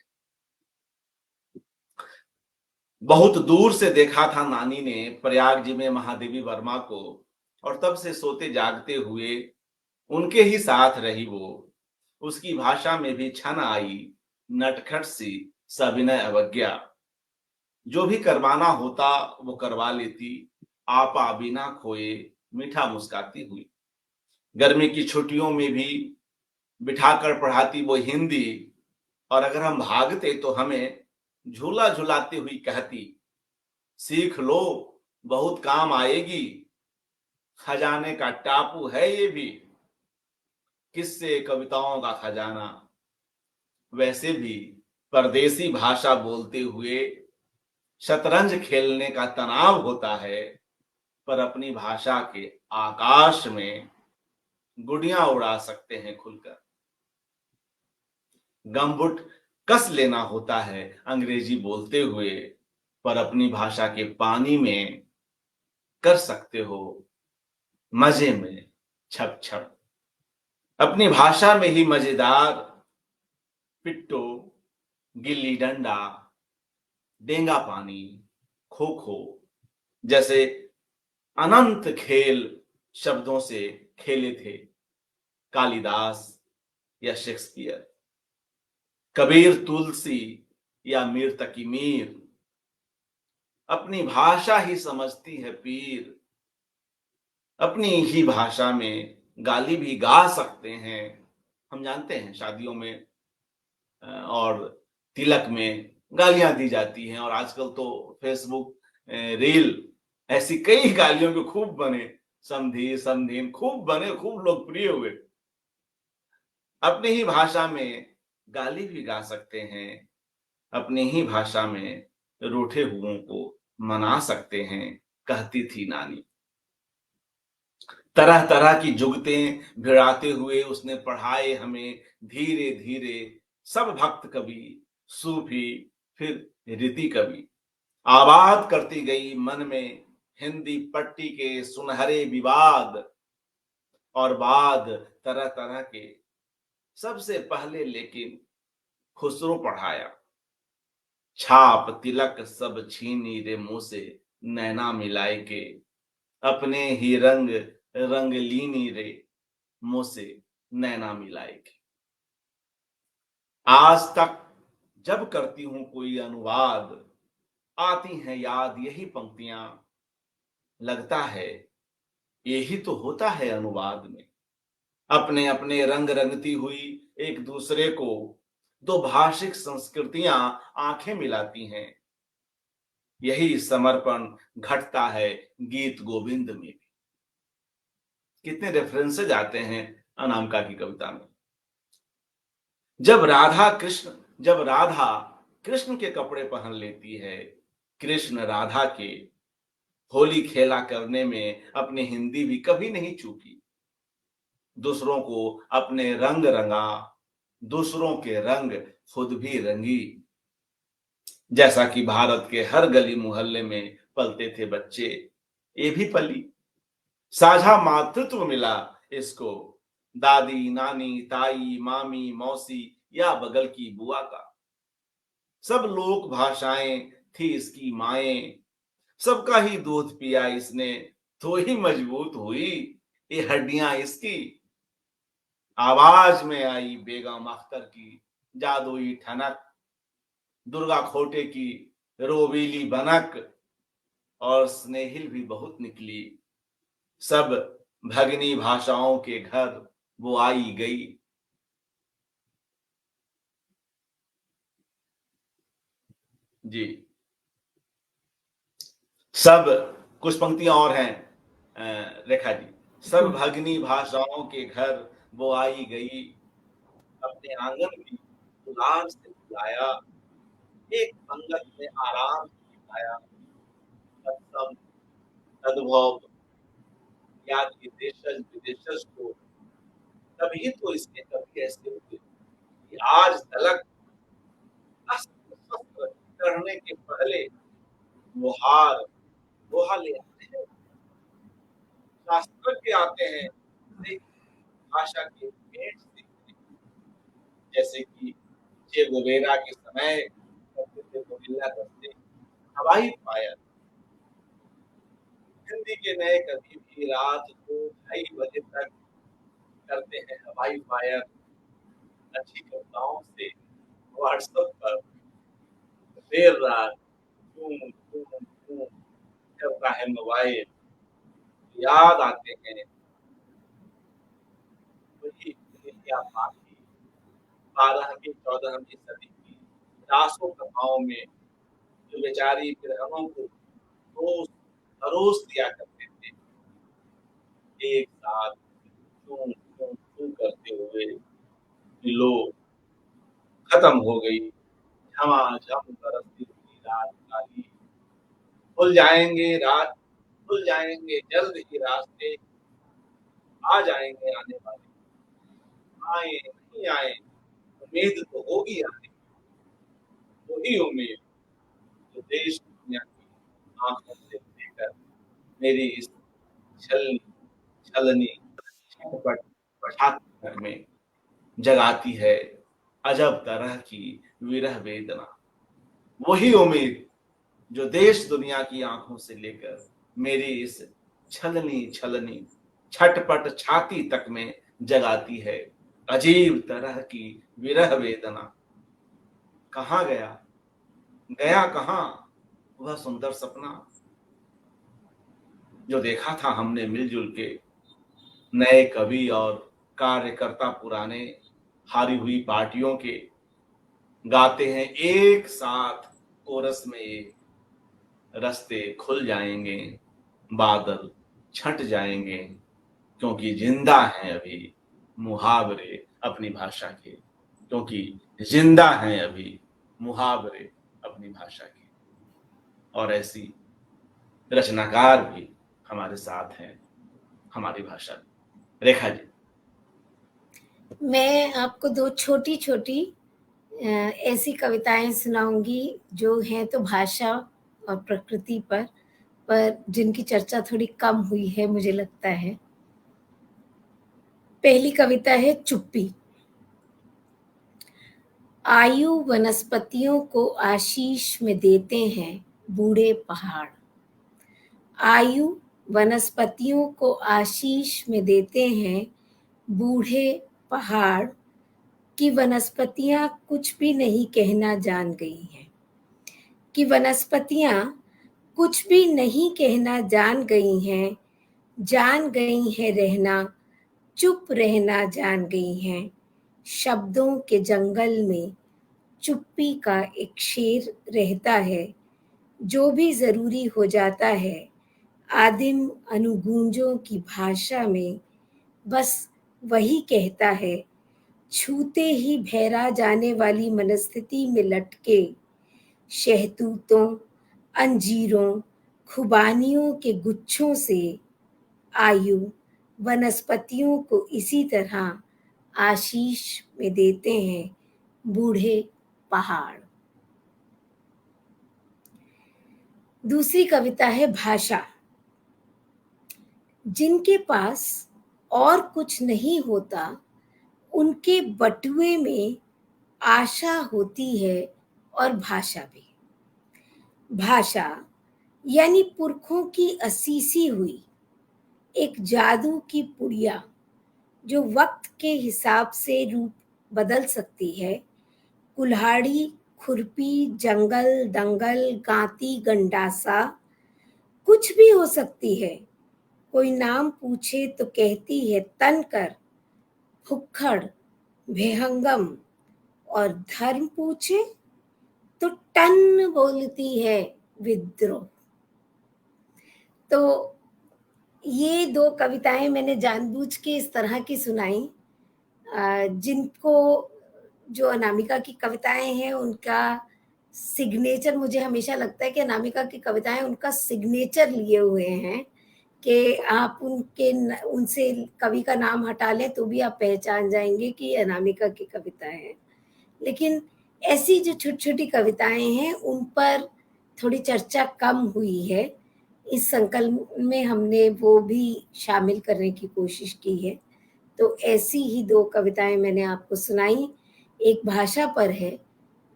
बहुत दूर से देखा था नानी ने प्रयाग जी में महादेवी वर्मा को, और तब से सोते जागते हुए उनके ही साथ रही वो। उसकी भाषा में भी क्षण आई नटखट सी सविनय अवज्ञा। जो भी करवाना होता वो करवा लेती, आपा बिना खोए मीठा मुस्काती हुई। गर्मी की छुट्टियों में भी बिठाकर पढ़ाती वो हिंदी, और अगर हम भागते तो हमें झूला झुलाती हुई कहती, सीख लो बहुत काम आएगी, खजाने का टापू है ये भी, किस्से कविताओं का खजाना। वैसे भी परदेसी भाषा बोलते हुए शतरंज खेलने का तनाव होता है, पर अपनी भाषा के आकाश में गुड़ियां उड़ा सकते हैं खुलकर। गमबुट कस लेना होता है अंग्रेजी बोलते हुए, पर अपनी भाषा के पानी में कर सकते हो मजे में छप छप। अपनी भाषा में ही मजेदार पिट्टो, गिल्ली डंडा, डेंगा पानी, खो खो जैसे अनंत खेल शब्दों से खेले थे कालिदास या शेक्सपियर, कबीर तुलसी या मीर तकी मीर। अपनी भाषा ही समझती है पीर। अपनी ही भाषा में गाली भी गा सकते हैं। हम जानते हैं शादियों में और तिलक में गालियां दी जाती हैं, और आजकल तो फेसबुक रील ऐसी कई गालियों के खूब बने, समधी समधीन खूब बने, खूब लोकप्रिय हुए। अपनी ही भाषा में गाली भी गा सकते हैं। अपनी ही भाषा में रूठे हुओं को मना सकते हैं, कहती थी नानी। तरह तरह की जुगतें भिड़ाते हुए उसने पढ़ाए हमें धीरे धीरे। सब भक्त कवि, सूफी, फिर रीति कवि। आबाद करती गई मन में हिंदी पट्टी के सुनहरे विवाद और बाद तरह तरह के। सबसे पहले लेकिन खुसरो पढ़ाया, छाप तिलक सब छीनी रे मुंह से नैना मिलाए के। अपने ही रंग रंगलीनी रे मुंह से नैना मिलाए के। आज तक जब करती हूं कोई अनुवाद, आती हैं याद यही पंक्तियां। लगता है यही तो होता है अनुवाद में, अपने अपने रंग रंगती हुई एक दूसरे को दो भाषिक संस्कृतियां आंखें मिलाती हैं। यही समर्पण घटता है गीत गोविंद में भी। कितने रेफरेंसेज आते हैं अनामिका की कविता में। जब राधा कृष्ण के कपड़े पहन लेती है, कृष्ण राधा के होली खेला करने में अपनी हिंदी भी कभी नहीं चूकी। दूसरों को अपने रंग रंगा, दूसरों के रंग खुद भी रंगी। जैसा कि भारत के हर गली मोहल्ले में पलते थे बच्चे, ये भी पली। साझा मातृत्व मिला इसको, दादी नानी ताई मामी मौसी या बगल की बुआ का। सब लोक भाषाएं थी इसकी माएं, सबका ही दूध पिया इसने, तो ही मजबूत हुई ये हड्डियां इसकी। आवाज में आई बेगम अख्तर की जादुई ठनक, दुर्गा खोटे की रोबीली बनक, और स्नेहिल भी बहुत निकली। सब भगनी भाषाओं के घर वो आई गई। जी, सब कुछ पंक्तियां और हैं रेखा जी। सब हाँ, भगनी भाषाओं के घर वो आई गई, अपने आंगन भी दुलार से बुलाया, एक पंगत में आराम से बिठाया। तत्सम तद्भव याद की देशज विदेशज को, तभी तो इसके कभी ऐसे हुए कि आज तलक अस्त्र शस्त्र चढ़ने के पहले लोहार लोहा ले आते हैं, शास्त्रज्ञ आते हैं इसे भाषा के भेंट सीखने। जैसे कि चे गुवेरा के समय करते थे गुरिल्ला दस्ते हवाई फायर। हिंदी के नए कवि भी रात 2 ढाई बजे तक करते हैं हवाई फायर अच्छी कविताओं से व्हाट्सएप पर। देर रात टूं टूं टूं करता है मोबाइल, याद आते हैं वही दुनिया बाकी 12वीं 14वीं सदी की रासों कथाओं में जो बेचारी ग्रहणों को रोज हरोस दिया करते थे। एक साथ चूं चूं चूं करते हुए लो खत्म हो गई झमाझम बरसती हुई रात काली। खुल जाएंगे जल्द ही रास्ते, आ जाएंगे आने वाले, आए नहीं आए उम्मीद तो होगी आने, वही उम्मीद जो देश दुनिया की आंखों से लेकर मेरी इस छलनी छलनी छटपट छाती भर में जगाती है अजब तरह की विरह वेदना। वही उम्मीद जो देश दुनिया की आंखों से लेकर मेरी इस छलनी छलनी छटपट छाती तक में जगाती है अजीब तरह की विरह वेदना। कहाँ गया गया कहाँ वह सुंदर सपना जो देखा था हमने मिलजुल के, नए कवि और कार्यकर्ता पुराने हारी हुई पार्टियों के गाते हैं एक साथ कोरस में ये, रास्ते खुल जाएंगे बादल छट जाएंगे क्योंकि जिंदा हैं अभी मुहावरे अपनी भाषा के, क्योंकि जिंदा हैं अभी मुहावरे अपनी भाषा के। और ऐसी रचनाकार भी हमारे साथ हैं हमारी भाषा में। रेखा जी। मैं आपको 2 छोटी-छोटी ऐसी कविताएँ सुनाऊँगी जो हैं तो भाषा और प्रकृति पर जिनकी चर्चा थोड़ी कम हुई है मुझे लगता है। पहली कविता है चुप्पी। आयु वनस्पतियों को आशीष में देते हैं बूढ़े पहाड़। आयु वनस्पतियों को आशीष में देते हैं बूढ़े पहाड़ कि वनस्पतियाँ कुछ भी नहीं कहना जान गई हैं। कि वनस्पतियाँ कुछ भी नहीं कहना जान गई हैं रहना, चुप रहना जान गई हैं। शब्दों के जंगल में चुप्पी का एक शेर रहता है, जो भी ज़रूरी हो जाता है आदिम अनुगूंजों की भाषा में बस वही कहता है। छूते ही भैरा जाने वाली मनस्थिति में लटके शहतूतों, अंजीरों, खुबानियों के गुच्छों से आयु वनस्पतियों को इसी तरह आशीष में देते हैं बूढ़े पहाड़। दूसरी कविता है भाषा। जिनके पास और कुछ नहीं होता, उनके बटुए में आशा होती है और भाषा भी। भाषा यानी पुरखों की असीसी हुई एक जादू की पुड़िया जो वक्त के हिसाब से रूप बदल सकती है। कुल्हाड़ी, खुरपी, जंगल, दंगल, गांती, गंडासा कुछ भी हो सकती है। कोई नाम पूछे तो कहती है तनकर, फुक्खड़, विहंगम और धर्म पूछे तो टन बोलती है विद्रोह। तो ये 2 कविताएँ मैंने जानबूझ के इस तरह की सुनाई जिनको जो अनामिका की कविताएँ हैं उनका सिग्नेचर मुझे हमेशा लगता है कि अनामिका की कविताएँ उनका सिग्नेचर लिए हुए हैं कि आप उनसे कवि का नाम हटा लें तो भी आप पहचान जाएँगे कि ये अनामिका की कविताएँ हैं। लेकिन ऐसी जो छोटी-छोटी कविताएँ हैं उन पर थोड़ी चर्चा कम हुई है। इस संकल्प में हमने वो भी शामिल करने की कोशिश की है। तो ऐसी ही 2 कविताएँ मैंने आपको सुनाई, एक भाषा पर है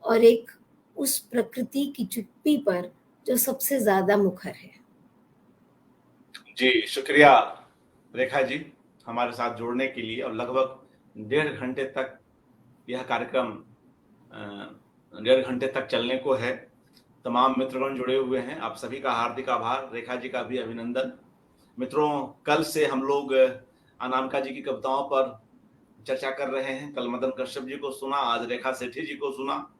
और एक उस प्रकृति की चुप्पी पर जो सबसे ज़्यादा मुखर है। जी, शुक्रिया रेखा जी हमारे साथ जुड़ने के लिए। और लगभग 1.5 घंटे तक यह कार्यक्रम 1.5 घंटे तक चलने को है। तमाम मित्रगण जुड़े हुए हैं, आप सभी का हार्दिक आभार, रेखा जी का भी अभिनंदन। मित्रों, कल से हम लोग अनामिका जी की कविताओं पर चर्चा कर रहे हैं। कल मदन कश्यप जी को सुना, आज रेखा सेठी जी को सुना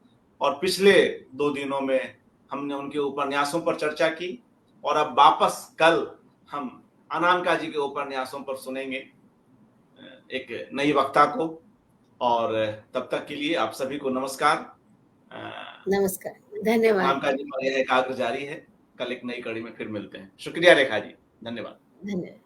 और पिछले 2 दिनों में हमने उनके उपन्यासों पर चर्चा की। और अब वापस कल हम अनामिका जी के उपन्यासों पर सुनेंगे एक नई वक्ता को। और तब तक के लिए आप सभी को नमस्कार। नमस्कार, धन्यवाद, अनामिका जी पर यह एकाग्र जारी है। कल एक नई कड़ी में फिर मिलते हैं। शुक्रिया रेखा जी, धन्यवाद। धन्यवाद।